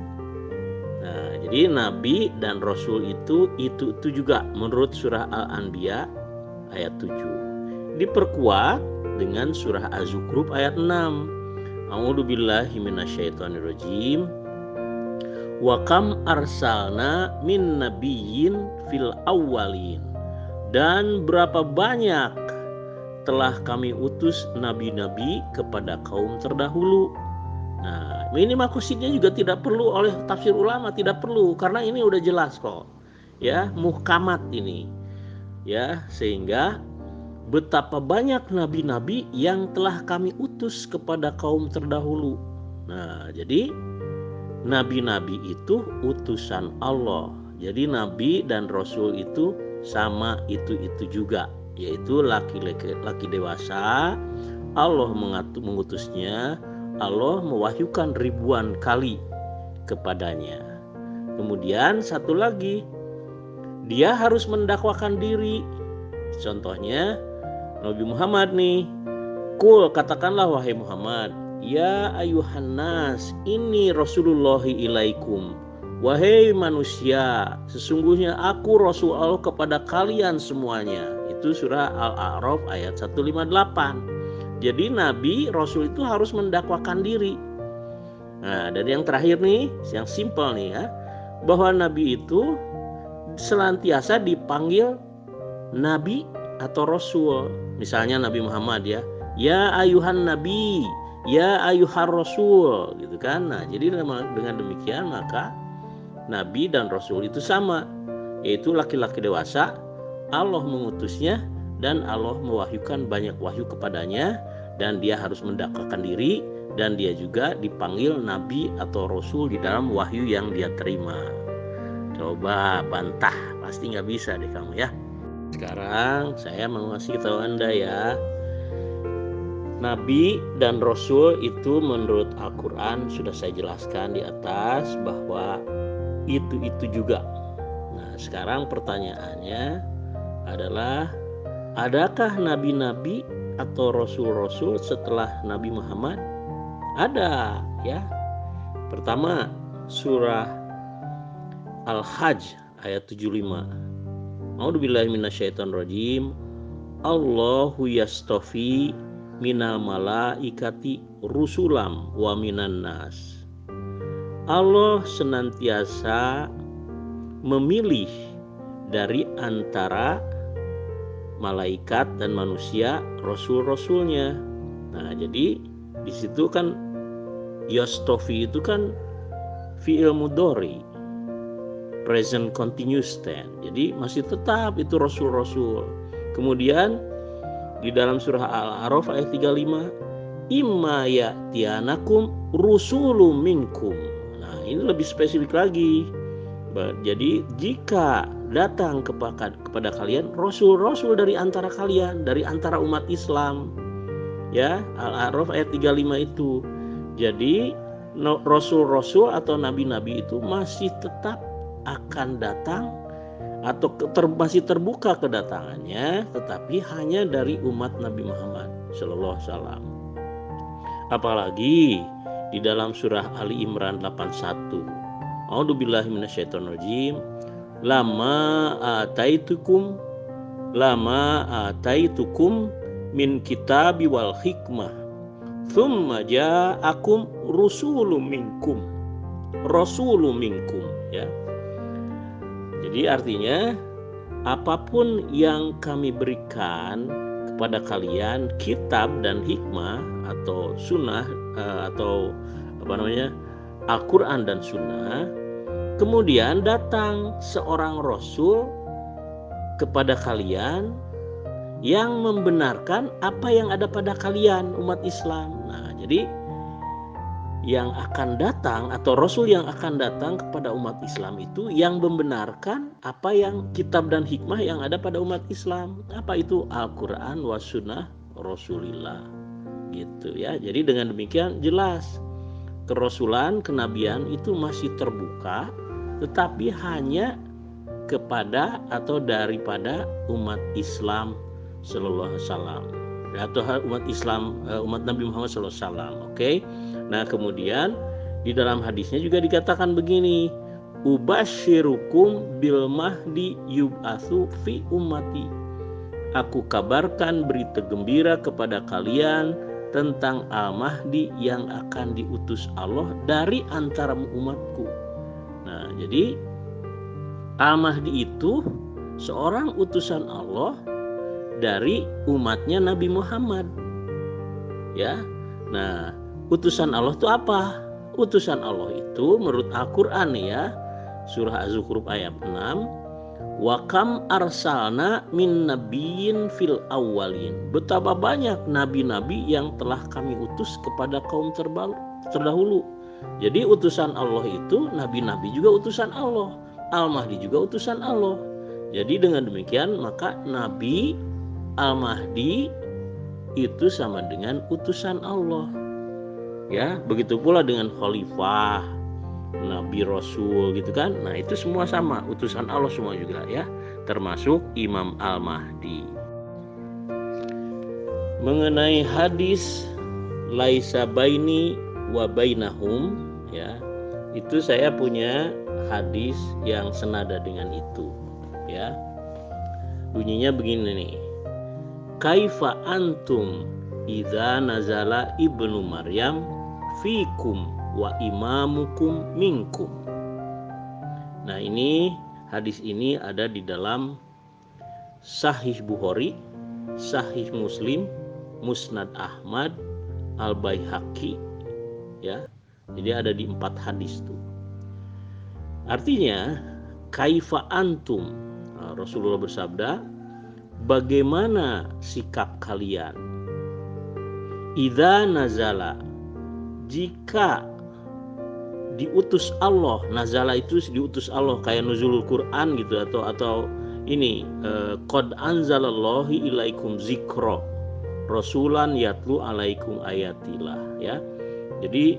A: Nah, jadi nabi dan rasul itu juga menurut surah Al-Anbiya ayat 7. Diperkuat dengan surah Az-Zukhruf ayat 6. A'udzubillahi minasyaitonirrajim. Wa kam arsalna min nabiyyin fil awwalin. Dan berapa banyak telah kami utus nabi-nabi kepada kaum terdahulu. Nah, ini maksudnya juga tidak perlu oleh tafsir ulama, tidak perlu, karena ini udah jelas kok. Ya, muhkamat ini. ya, sehingga betapa banyak nabi-nabi yang telah kami utus kepada kaum terdahulu. Nah, jadi nabi-nabi itu utusan Allah. Jadi nabi dan rasul itu sama, itu juga, yaitu laki dewasa. Allah mengutusnya, Allah mewahyukan ribuan kali kepadanya. Kemudian satu lagi, dia harus mendakwakan diri. Contohnya Nabi Muhammad nih, katakanlah wahai Muhammad, ya ayuhan nas, ini Rasulullahi ilaikum. Wahai manusia, sesungguhnya aku Rasul Allah kepada kalian semuanya. Itu surah Al-A'raf ayat 158. Jadi Nabi, Rasul itu harus mendakwakan diri. Nah, dan yang terakhir nih, yang simpel nih ya, bahwa Nabi itu senantiasa dipanggil Nabi atau Rasul. Misalnya Nabi Muhammad ya ayuhan Nabi, ya ayuhar Rasul, gitu kan. Nah, jadi dengan demikian maka Nabi dan Rasul itu sama, yaitu laki-laki dewasa. Allah mengutusnya dan Allah mewahyukan banyak wahyu kepadanya, dan dia harus mendakwakan diri, dan dia juga dipanggil Nabi atau Rasul di dalam wahyu yang dia terima. Coba bantah, pasti nggak bisa deh kamu ya. Sekarang saya mau ngasih tahu Anda ya, Nabi dan Rasul itu menurut Al-Quran sudah saya jelaskan di atas bahwa itu juga. Nah, sekarang pertanyaannya adalah, adakah nabi-nabi atau rasul-rasul setelah Nabi Muhammad? Ada ya. Pertama, surah Al-Hajj ayat 75. A'udzubillahi minasyaitonirrajim. Allahu yastafi minal malaikati rusulam wa minan nas. Allah senantiasa memilih dari antara malaikat dan manusia rasul-rasulnya. Nah, jadi di situ kan yastafi itu kan fi'il mudhari, present continuous tense. Jadi masih tetap itu rasul-rasul. Kemudian di dalam surah Al-A'raf ayat 35, imma ya'tiyanakum rusulun minkum. Nah, ini lebih spesifik lagi. Jadi jika datang kepada kalian rasul-rasul dari antara kalian, dari antara umat Islam, ya, Al-A'raf ayat 35 itu. Jadi rasul-rasul atau nabi-nabi itu masih tetap akan datang atau masih terbuka kedatangannya, tetapi hanya dari umat Nabi Muhammad Sallallahu Alaihi Wasallam. Apalagi di dalam surah Ali Imran 81, A'udzubillahi minasyaitonirrajim. Lama ataitukum min kitabi wal hikmah thumma ja'akum rasulun minkum ya. Jadi artinya apapun yang kami berikan kepada kalian, kitab dan hikmah atau sunnah atau Al-Quran dan sunnah, kemudian datang seorang rasul kepada kalian yang membenarkan apa yang ada pada kalian umat Islam. Nah, jadi yang akan datang atau rasul yang akan datang kepada umat Islam itu yang membenarkan apa yang kitab dan hikmah yang ada pada umat Islam. Apa itu? Al-Quran wa sunnah Rasulillah, gitu ya. Jadi dengan demikian jelas kerasulan, kenabian itu masih terbuka, tetapi hanya kepada atau daripada umat Islam Sallallahu Alaihi Wasallam, atau umat Islam, umat Nabi Muhammad Sallallahu Alaihi Wasallam. Oke. Nah, kemudian di dalam hadisnya juga dikatakan begini, ubasyirukum bil mahdi yub'atsu fi ummati. Aku kabarkan berita gembira kepada kalian tentang Al-Mahdi yang akan diutus Allah dari antara umatku. Nah, jadi Al-Mahdi itu seorang utusan Allah dari umatnya Nabi Muhammad. Ya. Nah, utusan Allah itu apa? Utusan Allah itu menurut Al-Quran ya, surah Az-Zukhruf ayat 6, Wa kam arsalna min nabiyyin fil awwalin. Betapa banyak nabi-nabi yang telah kami utus kepada kaum terdahulu. Jadi utusan Allah itu nabi-nabi juga utusan Allah, Al-Mahdi juga utusan Allah. Jadi dengan demikian maka Nabi Al-Mahdi itu sama dengan utusan Allah. Ya, begitu pula dengan khalifah, Nabi Rasul gitu kan. Nah, itu semua sama, utusan Allah semua juga ya, termasuk Imam Al-Mahdi. Mengenai hadis laisa baini wa bainahum ya, itu saya punya hadis yang senada dengan itu ya. Bunyinya begini nih. Kaifa antum idza nazala ibnu Maryam fikum wa imamukum minkum. Nah, ini hadis ini ada di dalam Sahih Bukhari, Sahih Muslim, Musnad Ahmad, Al-Baihaqi ya. Jadi ada di 4 hadis tuh. Artinya kaifa antum, Rasulullah bersabda, bagaimana sikap kalian idza nazala, jika diutus Allah. Nazala itu diutus Allah, kayak nuzulul Quran gitu, atau ini qad anzalallahu ilaikum zikra rasulan yatlu alaikum ayatillah ya. Jadi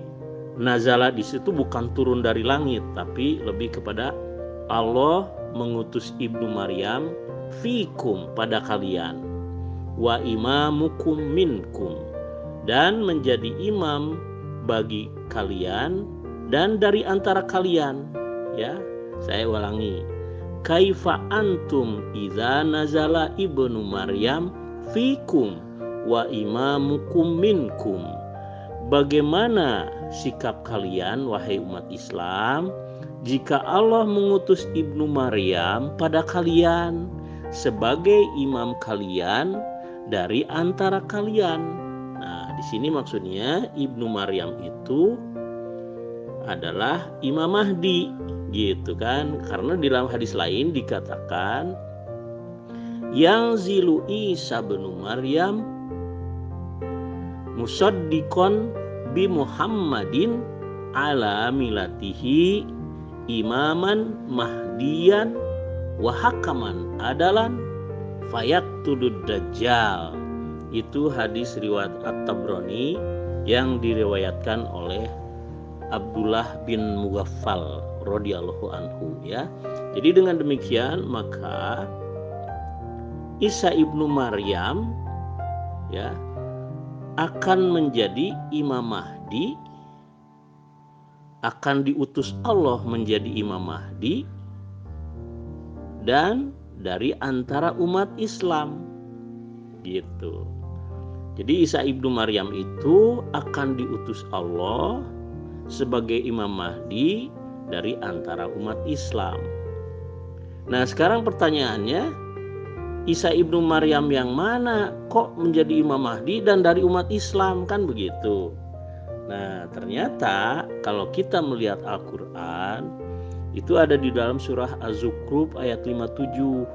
A: nazala di situ bukan turun dari langit, tapi lebih kepada Allah mengutus Ibnu Maryam fikum, pada kalian, wa imamukum minkum, dan menjadi imam bagi kalian dan dari antara kalian ya. Saya ulangi, kaifa antum idza nazala ibnu Maryam fikum wa imamukum minkum. Bagaimana sikap kalian wahai umat Islam jika Allah mengutus Ibnu Maryam pada kalian sebagai imam kalian dari antara kalian. Nah, di sini maksudnya Ibnu Maryam itu adalah Imam Mahdi gitu kan, karena di dalam hadis lain dikatakan yang zilu Isa bin Maryam musaddiqon bi Muhammadin ala milatihi imaman mahdiyan wa hakaman adalan fayaktudud dajjal. Itu hadis riwayat At-Tabrani yang diriwayatkan oleh Abdullah bin Mughaffal radhiyallahu anhu ya. Jadi dengan demikian maka Isa ibnu Maryam ya akan menjadi Imam Mahdi, akan diutus Allah menjadi Imam Mahdi dan dari antara umat Islam gitu. Jadi Isa ibnu Maryam itu akan diutus Allah sebagai Imam Mahdi dari antara umat Islam. Nah, sekarang pertanyaannya, Isa ibnu Maryam yang mana kok menjadi Imam Mahdi dan dari umat Islam, kan begitu. Nah, ternyata kalau kita melihat Al-Quran itu ada di dalam surah Az-Zukhruf ayat 57.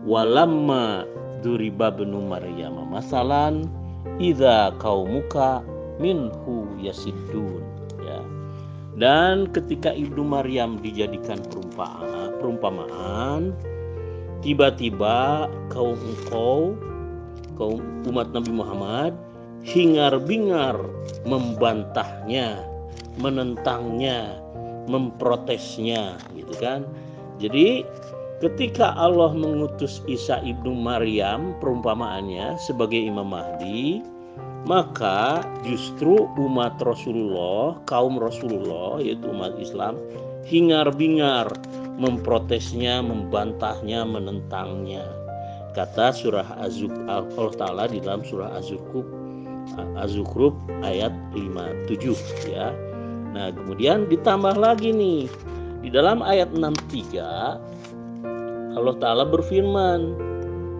A: Walamma duriba benu Maryam masalan idza qaumuka minhu yasiddun ya. Dan ketika Ibnu Maryam dijadikan perumpamaan, tiba-tiba kaum umat Nabi Muhammad hingar-bingar membantahnya, menentangnya, memprotesnya gitu kan. Jadi ketika Allah mengutus Isa ibnu Maryam perumpamaannya sebagai Imam Mahdi, maka justru umat Rasulullah, kaum Rasulullah yaitu umat Islam hingar-bingar memprotesnya, membantahnya, menentangnya. Kata surah Allah Ta'ala di dalam surah Az-Zukhruf ayat 57 ya. Nah, kemudian ditambah lagi nih di dalam ayat 63 Allah Ta'ala berfirman,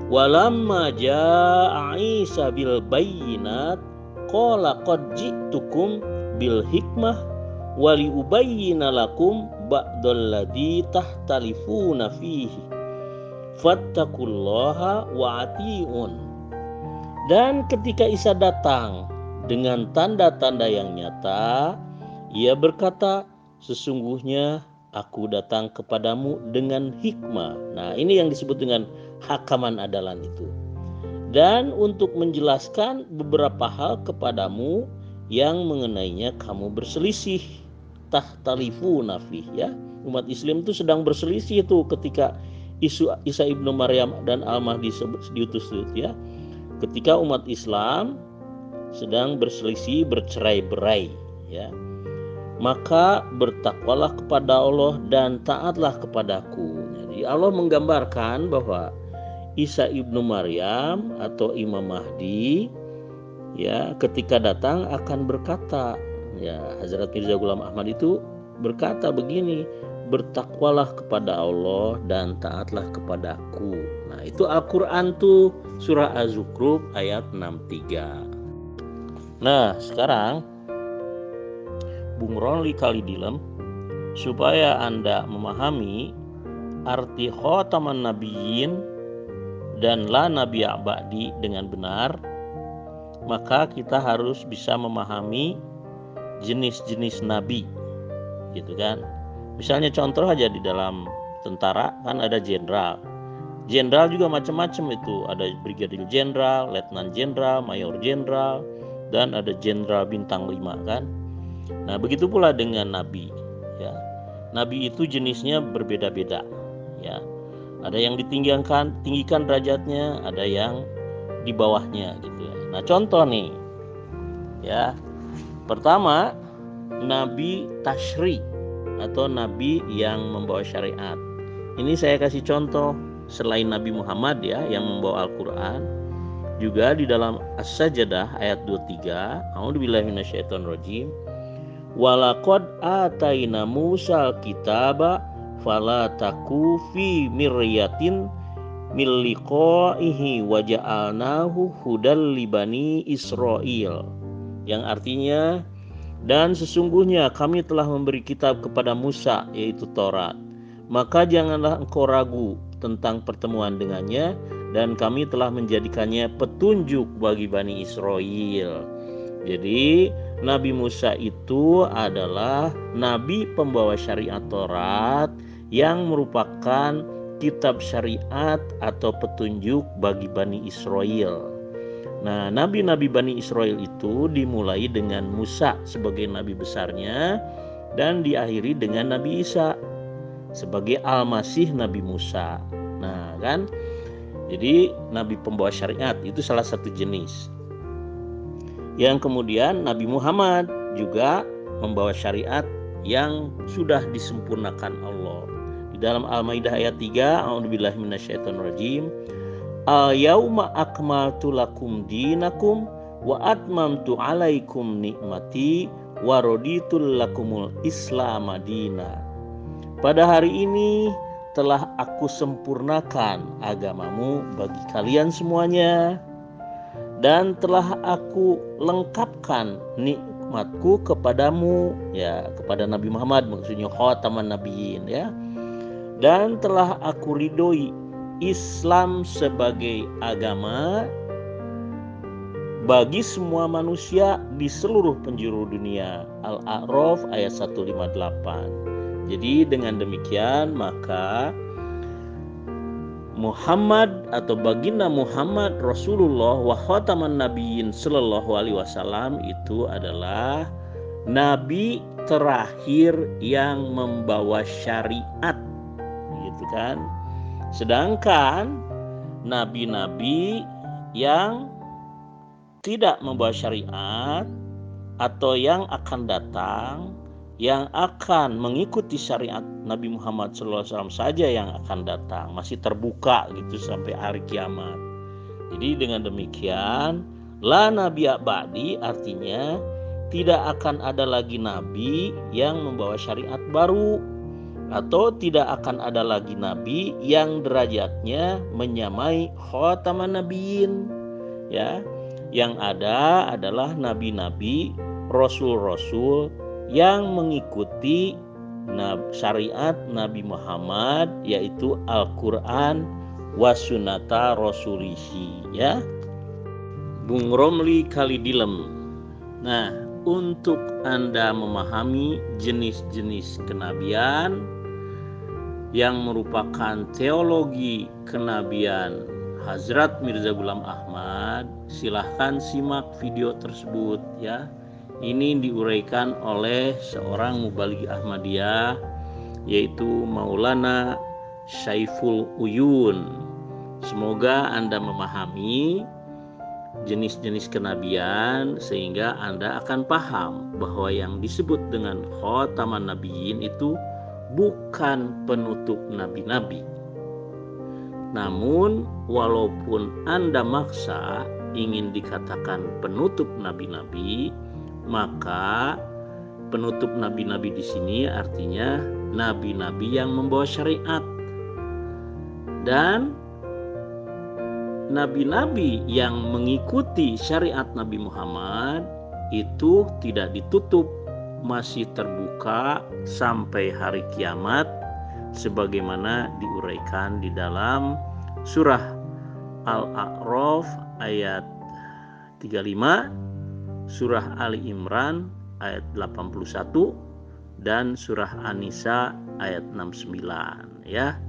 A: walamma ja'a Isa bil bayyinat qala qad ji'tukum bil hikmah wali ubayyina lakum ba'dalladzi tahtalifuna fihi fattaqullaha wa'ati'un. Dan ketika Isa datang dengan tanda-tanda yang nyata, ia berkata, sesungguhnya aku datang kepadamu dengan hikmah. Nah, ini yang disebut dengan hakaman adalan itu. Dan untuk menjelaskan beberapa hal kepadamu yang mengenainya kamu berselisih. Tahtalifuna fihi, ya. Umat Islam itu sedang berselisih itu ketika Isa ibnu Maryam dan Al-Mahdi diutus, ya. Ketika umat Islam sedang berselisih, bercerai-berai, ya. Maka bertakwalah kepada Allah dan taatlah kepadaku. Jadi Allah menggambarkan bahwa Isa ibnu Maryam atau Imam Mahdi, ya, ketika datang akan berkata, ya, Hazrat Mirza Ghulam Ahmad itu berkata begini, bertakwalah kepada Allah dan taatlah kepadaku. Nah, itu Al-Quran tuh surah Az-Zukhruf ayat 63. Nah, sekarang Bung Ronli Kalidilem, supaya Anda memahami arti khataman nabiyyin dan la nabiyya ba'di dengan benar, maka kita harus bisa memahami jenis-jenis nabi, gitu kan. Misalnya contoh aja di dalam tentara kan ada jenderal. Jenderal juga macam-macam itu, ada brigadir jenderal, letnan jenderal, mayor jenderal, dan ada jenderal bintang 5 kan. Nah, begitu pula dengan nabi, ya. Nabi itu jenisnya berbeda-beda, ya. Ada yang tinggikan derajatnya, ada yang di bawahnya gitu ya. Nah, contoh nih, ya. Pertama, nabi tasyri atau nabi yang membawa syariat. Ini saya kasih contoh selain Nabi Muhammad, ya, yang membawa Al-Quran. Juga di dalam As-Sajdah ayat 23, a'udzubillahi minasyaitonirrajim, walaqad ataina Musal kitaba fala taku fi miryatin min liqaihi wa ja'alnahu hudal li bani Israil. Yang artinya, dan sesungguhnya kami telah memberi kitab kepada Musa, yaitu Taurat. Maka janganlah engkau ragu tentang pertemuan dengannya, dan kami telah menjadikannya petunjuk bagi Bani Israel. Jadi Nabi Musa itu adalah nabi pembawa syariat Taurat yang merupakan kitab syariat atau petunjuk bagi Bani Israel. Nah, nabi-nabi Bani Israel itu dimulai dengan Musa sebagai nabi besarnya dan diakhiri dengan Nabi Isa sebagai Al-Masih Nabi Musa. Nah, kan? Jadi nabi pembawa syariat itu salah satu jenis. Yang kemudian Nabi Muhammad juga membawa syariat yang sudah disempurnakan Allah. Di dalam Al-Maidah ayat 3, a'udzubillahi minasyaitonirrajim, al-yauma akmaltu lakum dinakum wa atmamtu alaikum nikmati wa raditu lakumul Islam madina. Pada hari ini telah aku sempurnakan agamamu bagi kalian semuanya, dan telah aku lengkapkan nikmatku kepadamu, ya, kepada Nabi Muhammad, maksudnya khataman nabiyyin, ya, dan telah aku ridhoi Islam sebagai agama bagi semua manusia di seluruh penjuru dunia. Al-A'raf ayat 158. Jadi dengan demikian maka Muhammad atau baginda Muhammad Rasulullah wa khataman nabiyyin sallallahu alaihi wasallam itu adalah nabi terakhir yang membawa syariat, gitu kan. Sedangkan nabi-nabi yang tidak membawa syariat atau yang akan datang, yang akan mengikuti syariat Nabi Muhammad SAW saja yang akan datang, masih terbuka gitu sampai hari kiamat. Jadi dengan demikian, la nabiyya ba'di artinya tidak akan ada lagi nabi yang membawa syariat baru, atau tidak akan ada lagi nabi yang derajatnya menyamai khataman nabiyyin, ya. Yang ada adalah nabi-nabi, rasul-rasul yang mengikuti syariat Nabi Muhammad, yaitu Al-Quran wa sunnata rasulihi, ya. Bung Romli Kalidilem. Nah, untuk Anda memahami jenis-jenis kenabian yang merupakan teologi kenabian Hazrat Mirza Ghulam Ahmad, silahkan simak video tersebut, ya. Ini diuraikan oleh seorang mubaligh Ahmadiyah, yaitu Maulana Syaiful Uyun. Semoga Anda memahami jenis-jenis kenabian sehingga Anda akan paham bahwa yang disebut dengan Khotaman Nabiyyin itu bukan penutup nabi-nabi. Namun walaupun Anda maksa ingin dikatakan penutup nabi-nabi, maka penutup nabi-nabi di sini artinya nabi-nabi yang membawa syariat. Dan nabi-nabi yang mengikuti syariat Nabi Muhammad itu tidak ditutup, masih terbuka sampai hari kiamat, sebagaimana diuraikan di dalam surah Al-A'raf ayat 35, surah Ali Imran ayat 81, dan surah An-Nisa ayat 69, ya.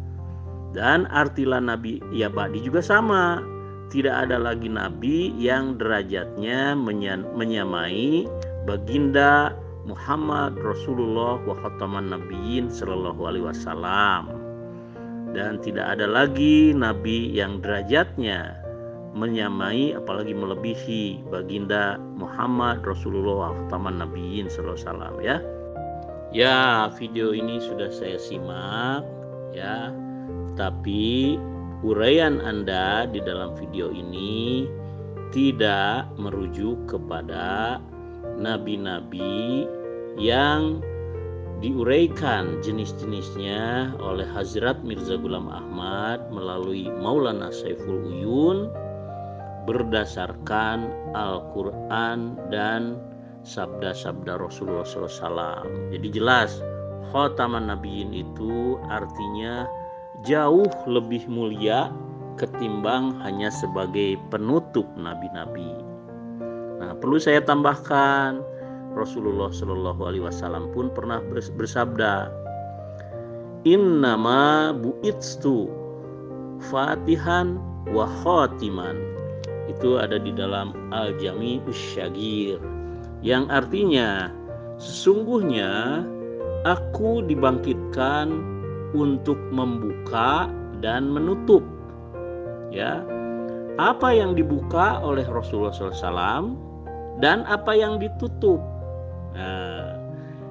A: Dan artilah Nabi ya ba'di juga sama. Tidak ada lagi nabi yang derajatnya menyamai baginda Muhammad Rasulullah wa khataman nabiyyin sallallahu alaihi wasallam. Dan tidak ada lagi nabi yang derajatnya menyamai apalagi melebihi baginda Muhammad Rasulullah wa khataman nabiyyin sallallahu alaihi wasallam, ya. Ya, video ini sudah saya simak, ya. Tapi uraian Anda di dalam video ini tidak merujuk kepada nabi-nabi yang diuraikan jenis-jenisnya oleh Hazrat Mirza Ghulam Ahmad melalui Maulana Syaiful Uyun berdasarkan Al-Quran dan sabda-sabda Rasulullah SAW. Jadi jelas Khotaman Nabiyyin itu artinya jauh lebih mulia ketimbang hanya sebagai penutup nabi-nabi. Nah, perlu saya tambahkan, Rasulullah Shallallahu Alaihi Wasallam pun pernah bersabda, Innama bu'itstu fatihan wa khotiman. Itu ada di dalam Al-Jami'us Syagir, yang artinya sesungguhnya aku dibangkitkan untuk membuka dan menutup, ya. Apa yang dibuka oleh Rasulullah SAW dan apa yang ditutup. Nah,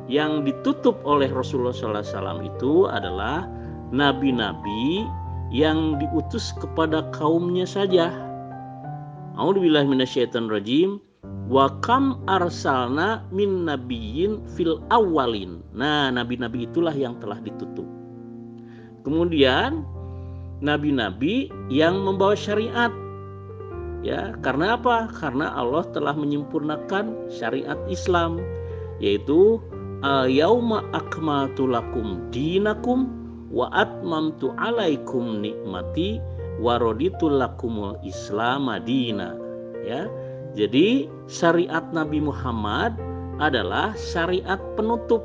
A: yang ditutup oleh Rasulullah SAW itu adalah nabi-nabi yang diutus kepada kaumnya saja. A'udzubillahi minasyaitonirrajim. Wa kam arsalna min nabiyyin fil awwalin. Nah, nabi-nabi itulah yang telah ditutup. Kemudian nabi-nabi yang membawa syariat, ya. Karena apa? Karena Allah telah menyempurnakan syariat Islam, yaitu al-yauma akmaltu lakum dinakum wa atmamtu alaikum nikmati wa raditu lakumul islam madina, ya. Jadi syariat Nabi Muhammad adalah syariat penutup,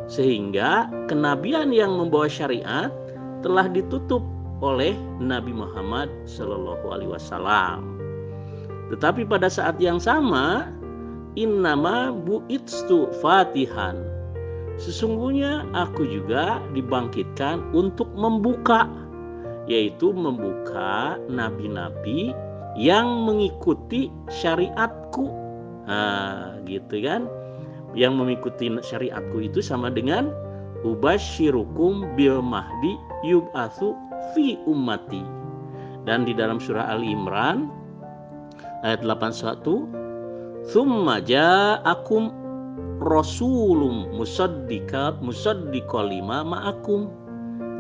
A: sehingga kenabian yang membawa syariat telah ditutup oleh Nabi Muhammad Sallallahu Alaihi Wasallam. Tetapi pada saat yang sama, innama bu'itstu fatihan. Sesungguhnya aku juga dibangkitkan untuk membuka, yaitu membuka nabi-nabi yang mengikuti syariatku. Nah, gitu kan? Yang mengikuti syariatku itu sama dengan ubasyirukum bil mahdi yub'atsu fi ummati. Dan di dalam surah Ali Imran ayat 81, tsumma ja'akum rasulun musaddiqal lima ma'akum.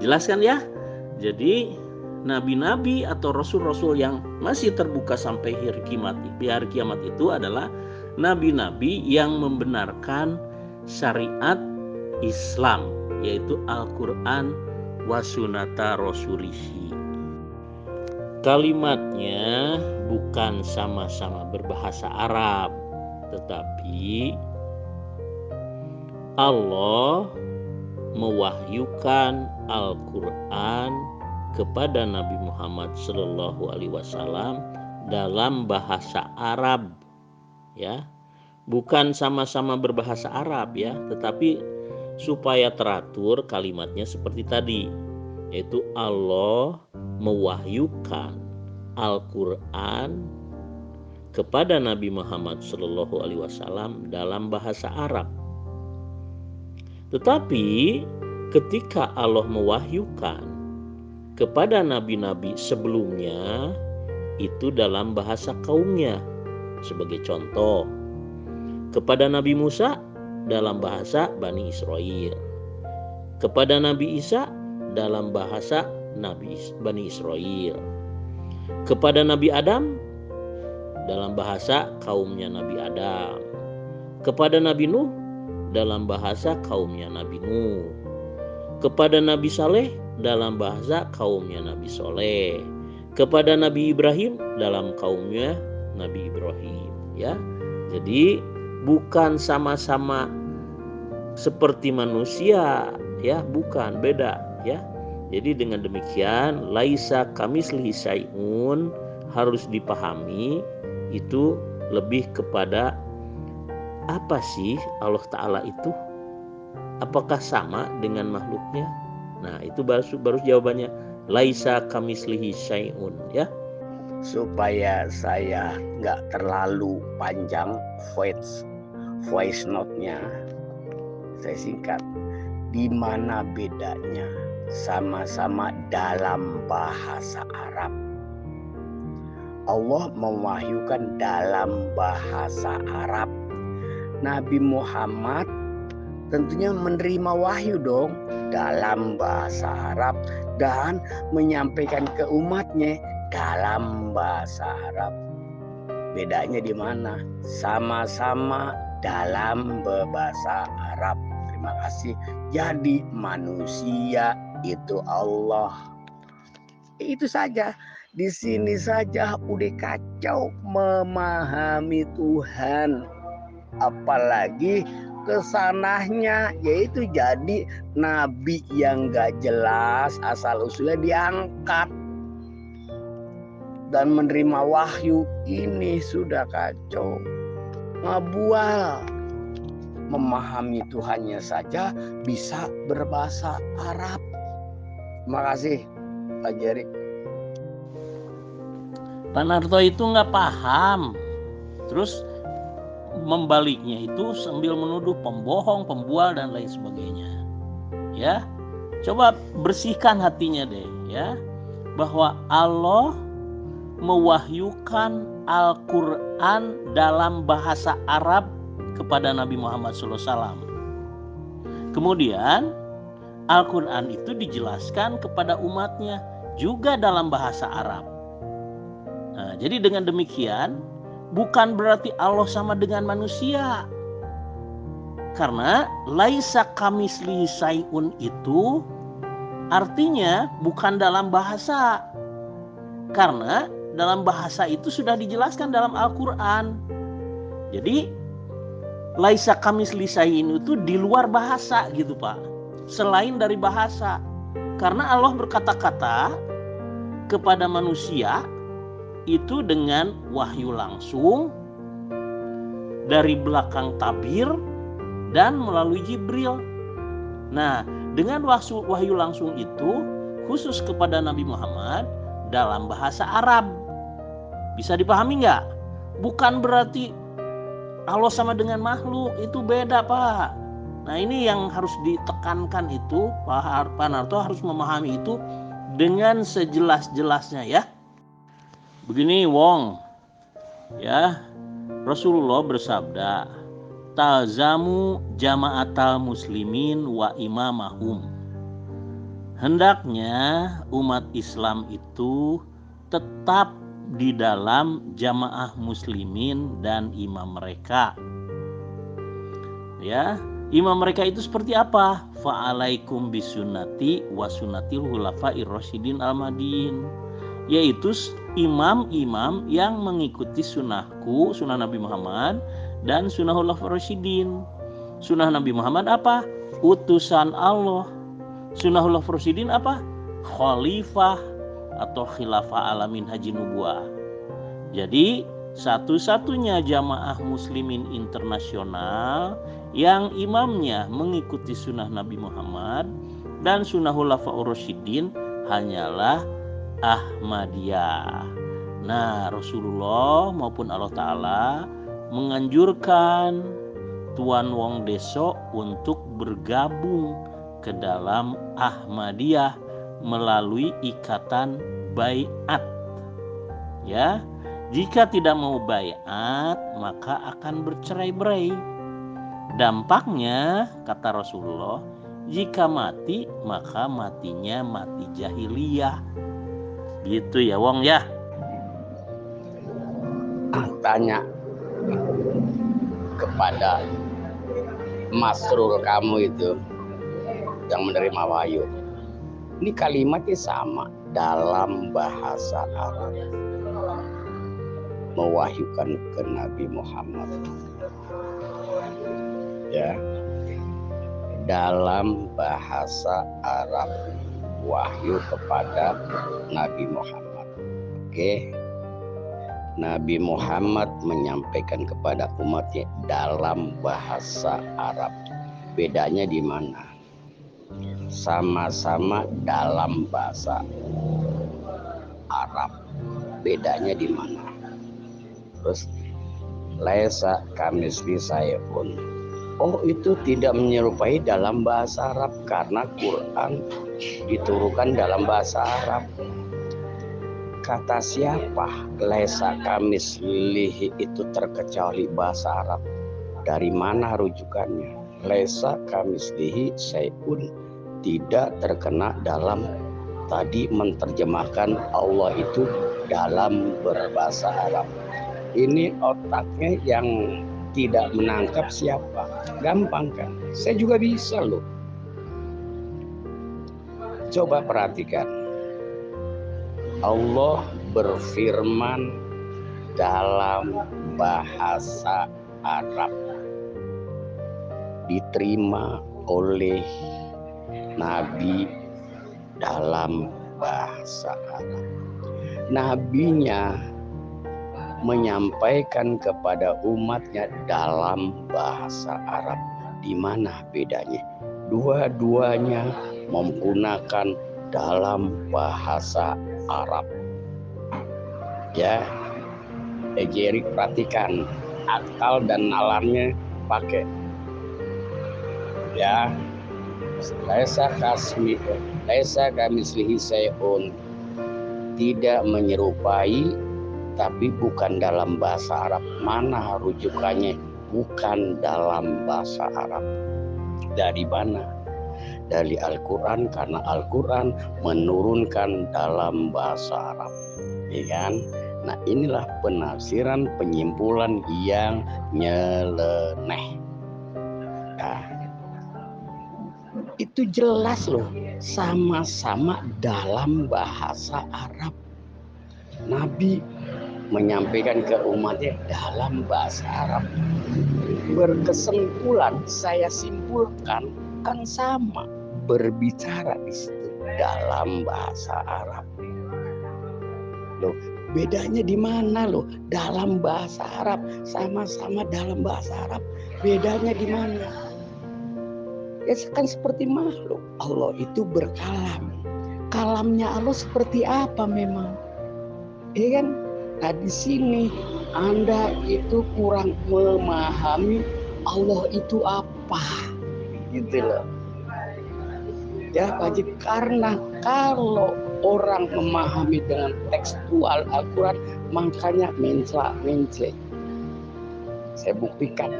A: Jelaskan ya. Jadi nabi-nabi atau rasul-rasul yang masih terbuka sampai hari kiamat itu adalah nabi-nabi yang membenarkan syariat Islam, yaitu Al-Quran wa sunnata rasulihi. Kalimatnya bukan sama-sama berbahasa Arab, tetapi Allah mewahyukan Al-Quran kepada Nabi Muhammad SAW dalam bahasa Arab, ya, bukan sama-sama berbahasa Arab, ya, tetapi supaya teratur kalimatnya seperti tadi, yaitu Allah mewahyukan Al-Quran kepada Nabi Muhammad SAW dalam bahasa Arab. Tetapi ketika Allah mewahyukan kepada nabi-nabi sebelumnya itu dalam bahasa kaumnya, sebagai contoh kepada Nabi Musa dalam bahasa Bani Israel, kepada Nabi Isa dalam bahasa Bani Israel, kepada Nabi Adam dalam bahasa kaumnya Nabi Adam, kepada Nabi Nuh dalam bahasa kaumnya Nabi Nuh, kepada Nabi Saleh dalam bahasa kaumnya Nabi Soleh, kepada Nabi Ibrahim dalam kaumnya Nabi Ibrahim, ya. Jadi bukan sama-sama seperti manusia, ya, bukan, beda, ya. Jadi dengan demikian laisa kamislihi syai'un harus dipahami itu lebih kepada apa sih Allah Ta'ala itu? Apakah sama dengan makhluknya? Nah, itu baru jawabannya. Laisa kamislihi syai'un, ya.
B: Supaya saya nggak terlalu panjang voice note-nya, saya singkat. Di mana bedanya? Sama-sama dalam bahasa Arab. Allah mewahyukan dalam bahasa Arab. Nabi Muhammad tentunya menerima wahyu dong dalam bahasa Arab dan menyampaikan ke umatnya dalam bahasa Arab. Bedanya di mana? Sama-sama dalam bahasa Arab. Terima kasih. Jadi manusia itu Allah. Itu saja. Di sini saja udah kacau memahami Tuhan. Apalagi kesananya, yaitu jadi nabi yang gak jelas asal usulnya diangkat dan menerima wahyu. Ini sudah kacau, ngabual. Memahami Tuhannya saja bisa berbahasa Arab. Terima kasih Pak Jerry.
A: Pak Narto itu nggak paham, terus membaliknya itu sambil menuduh pembohong, pembual dan lain sebagainya. Ya, coba bersihkan hatinya deh, ya, bahwa Allah mewahyukan Al-Quran dalam bahasa Arab kepada Nabi Muhammad SAW. Kemudian Al-Quran itu dijelaskan kepada umatnya juga dalam bahasa Arab. Nah, jadi dengan demikian bukan berarti Allah sama dengan manusia. Karena laisa kamislihi syai'un itu artinya bukan dalam bahasa. Karena dalam bahasa itu sudah dijelaskan dalam Al-Quran. Jadi laisa kamislihi syai'un itu di luar bahasa gitu Pak. Selain dari bahasa. Karena Allah berkata-kata kepada manusia itu dengan wahyu langsung dari belakang tabir dan melalui Jibril. Nah, dengan wahyu langsung itu khusus kepada Nabi Muhammad dalam bahasa Arab. Bisa dipahami nggak? Bukan berarti Allah sama dengan makhluk, itu beda Pak. Nah, ini yang harus ditekankan itu, Pak Narto harus memahami itu dengan sejelas-jelasnya, ya. Begini Wong, ya, Rasulullah bersabda, talzamu jama'atal muslimin wa imamahum. Hendaknya umat Islam itu tetap di dalam jamaah muslimin dan imam mereka. Ya, Imam mereka itu seperti apa? Fa'alaikum bisunnati wa sunnatil khulafa'ir rasyidin al-mahdiyyin. Yaitu imam-imam yang mengikuti sunnahku, sunnah Nabi Muhammad, dan sunnah khulafa'ir rasyidin. Sunnah Nabi Muhammad apa? Utusan Allah. Sunnah khulafa'ir rasyidin apa? Khalifah atau khilafah alamin haji nubuah. Jadi satu-satunya jamaah muslimin internasional yang imamnya mengikuti sunnah Nabi Muhammad dan sunnah khulafa'ur rasyidin hanyalah Ahmadiyah. Nah, Rasulullah maupun Allah Ta'ala menganjurkan Tuan Wong Deso untuk bergabung ke dalam Ahmadiyah melalui ikatan baiat. Ya, jika tidak mau baiat maka akan bercerai-berai. Dampaknya kata Rasulullah, jika mati maka matinya mati jahiliyah. Gitu ya Wong ya.
B: Tanya kepada Masrul kamu itu yang menerima wahyu. Ini kalimatnya sama dalam bahasa Arab. Mewahyukan ke Nabi Muhammad. Ya. Dalam bahasa Arab wahyu kepada Nabi Muhammad. Oke. Nabi Muhammad menyampaikan kepada umatnya dalam bahasa Arab. Bedanya di mana? Sama-sama dalam bahasa Arab. Bedanya di mana? Terus laisa kamisli sayun. Oh, itu tidak menyerupai dalam bahasa Arab karena Quran diturunkan dalam bahasa Arab. Kata siapa laisa kamislihi itu terkecuali bahasa Arab? Dari mana rujukannya? Laisa kamislihi sayun tidak terkena dalam tadi menerjemahkan Allah itu dalam berbahasa Arab. Ini otaknya yang tidak menangkap siapa. Gampang kan? Saya juga bisa loh. Coba perhatikan. Allah berfirman dalam bahasa Arab. Diterima oleh Nabi dalam bahasa Arab. Nabinya menyampaikan kepada umatnya dalam bahasa Arab. Di mana bedanya? Dua-duanya menggunakan dalam bahasa Arab. Ya, Ejerik perhatikan akal dan nalarnya pakai. Ya, laisa kamislihi sayun, tidak menyerupai, tapi bukan dalam bahasa Arab. Mana rujukannya? Bukan dalam bahasa Arab. Dari mana? Dari Al-Quran, karena Al-Quran menurunkan dalam bahasa Arab. Ya kan? Nah, inilah penafsiran penyimpulan yang nyeleneh. Nah, itu jelas loh, sama-sama dalam bahasa Arab. Nabi menyampaikan ke umatnya dalam bahasa Arab. Berkesimpulan, saya simpulkan kan sama, berbicara di situ dalam bahasa Arab. Loh, bedanya di mana loh? Dalam bahasa Arab, sama-sama dalam bahasa Arab. Bedanya di mana? Ya kan seperti makhluk. Allah itu berkalam. Kalamnya Allah seperti apa memang? Ya kan? Nah, di sini Anda itu kurang memahami Allah itu apa. Gitu loh. Ya, Pak Haji, karena kalau orang memahami dengan tekstual Al-Quran, makanya mencela. Saya buktikan.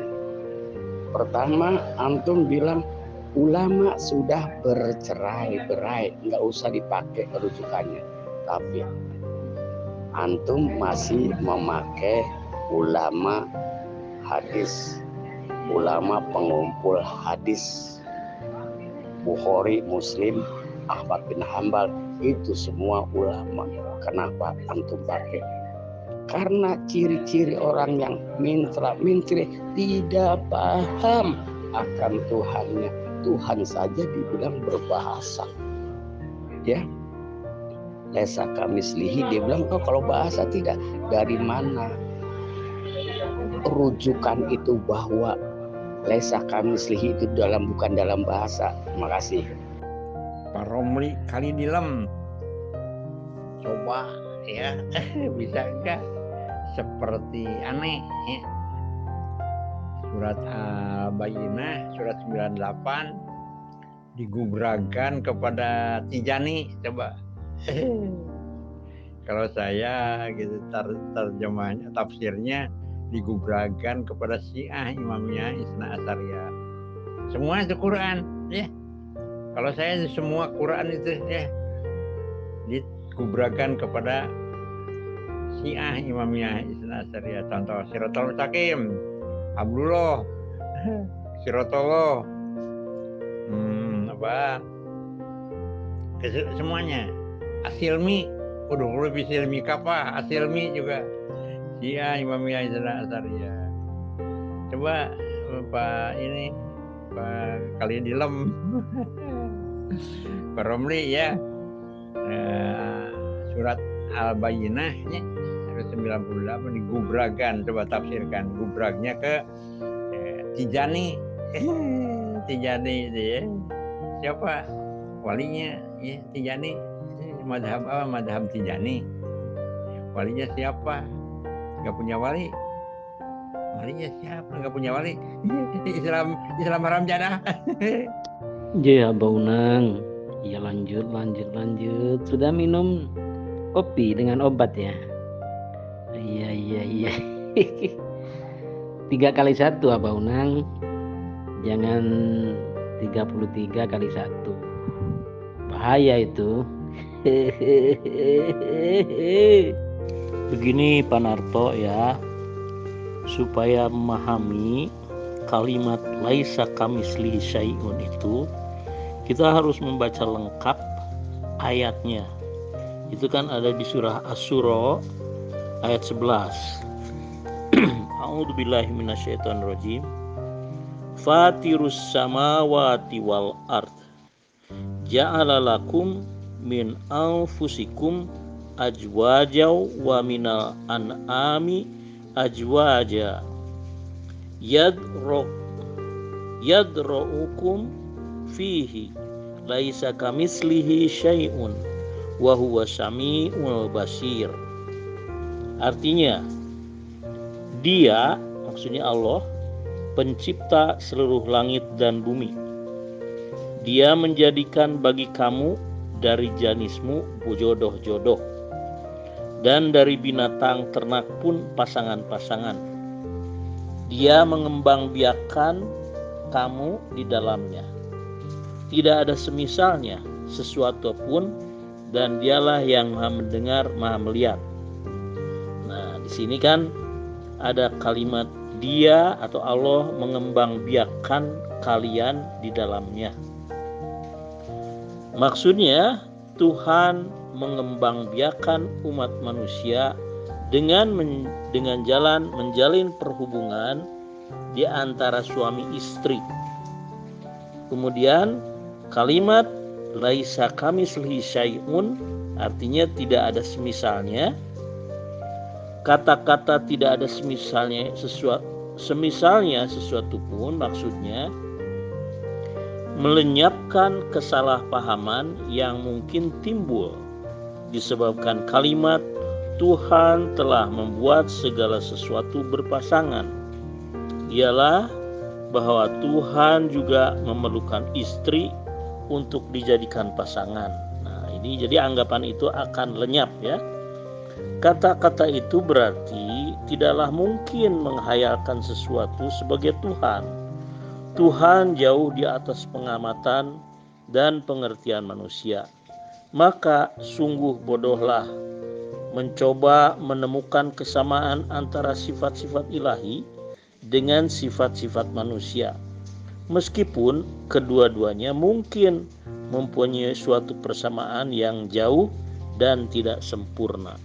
B: Pertama, antum bilang ulama sudah bercerai-berai, nggak usah dipakai rujukannya. Tapi antum masih memakai ulama hadis ulama pengumpul hadis Bukhari, Muslim, Ahmad bin Hambal, itu semua ulama. Kenapa antum pakai? Karena ciri-ciri orang yang mintra-mintri tidak paham akan Tuhannya. Tuhan saja dibilang berbahasa. Ya. Laisa kamislihi, dia bilang kalau bahasa tidak. Dari mana rujukan itu bahwa laisa kamislihi itu bukan dalam bahasa? Terima kasih.
D: Pak Romli kali dilem. Coba ya, bisa enggak seperti aneh ya. Surat Al-Bayyinah surat 98 digubrakan kepada Tijani, coba. Kalau saya gitu terjemahnya, tafsirnya digubrakan kepada Syiah Imamiyah Isna Asyariyah. Semua itu Quran ya. Kalau saya semua Quran itu ya digubrakan kepada Syiah Imamiyah Isna Asyariyah. Contoh Siratal Mustaqim, Abdullah, Sirotollah, semuanya. Asilmi, udah Silmi Kapa, Asilmi juga Syiah Imamiyah Isna Asyariyah. Coba Pak kali dilem Pak Romli ya, surat Al-Bayyinah ya, 98 digubrakan, coba tafsirkan gubraknya ke Tijani. Tijani itu ya, siapa walinya ya? Tijani, madhab Tijani, walinya siapa? Nggak punya wali. Walinya siapa? Nggak punya wali. Islam haram jannah.
C: Ya Baunang, ya lanjut. Sudah minum kopi dengan obat ya? Iya. 3 kali 1 Baunang, jangan 33 kali 1. Bahaya itu.
A: Begini Pak Narto ya, supaya memahami kalimat laisa kamislihi syai'un itu, kita harus membaca lengkap ayatnya. Itu kan ada di surah Asy-Syura ayat 11. A'udzubillahi minasyaitonirrajim. Fatirus samawati wal ard ja'ala lakum min anfusikum ajwajaw wa minal an'ami ajwaja yadra'ukum fihi laisa kamislihi syai'un wa huwa sami'ul basir. Artinya, Dia, maksudnya Allah, pencipta seluruh langit dan bumi. Dia menjadikan bagi kamu dari janismu jodoh-jodoh, dan dari binatang ternak pun pasangan-pasangan. Dia mengembangbiakkan kamu di dalamnya. Tidak ada semisalnya sesuatu pun, dan Dialah yang Maha mendengar, Maha melihat. Nah, di sini kan ada kalimat Dia atau Allah mengembangbiakkan kalian di dalamnya. Maksudnya Tuhan mengembangbiakkan umat manusia dengan jalan menjalin perhubungan di antara suami istri. Kemudian kalimat laisa kamislihi syai'un artinya tidak ada semisalnya. Kata-kata tidak ada semisalnya sesuatu pun maksudnya melenyapkan kesalahpahaman yang mungkin timbul disebabkan kalimat Tuhan telah membuat segala sesuatu berpasangan. Ialah bahwa Tuhan juga memerlukan istri untuk dijadikan pasangan. Nah, ini jadi anggapan itu akan lenyap ya. Kata-kata itu berarti tidaklah mungkin menghayalkan sesuatu sebagai Tuhan. Tuhan jauh di atas pengamatan dan pengertian manusia. Maka sungguh bodohlah mencoba menemukan kesamaan antara sifat-sifat ilahi dengan sifat-sifat manusia, meskipun kedua-duanya mungkin mempunyai suatu persamaan yang jauh dan tidak sempurna.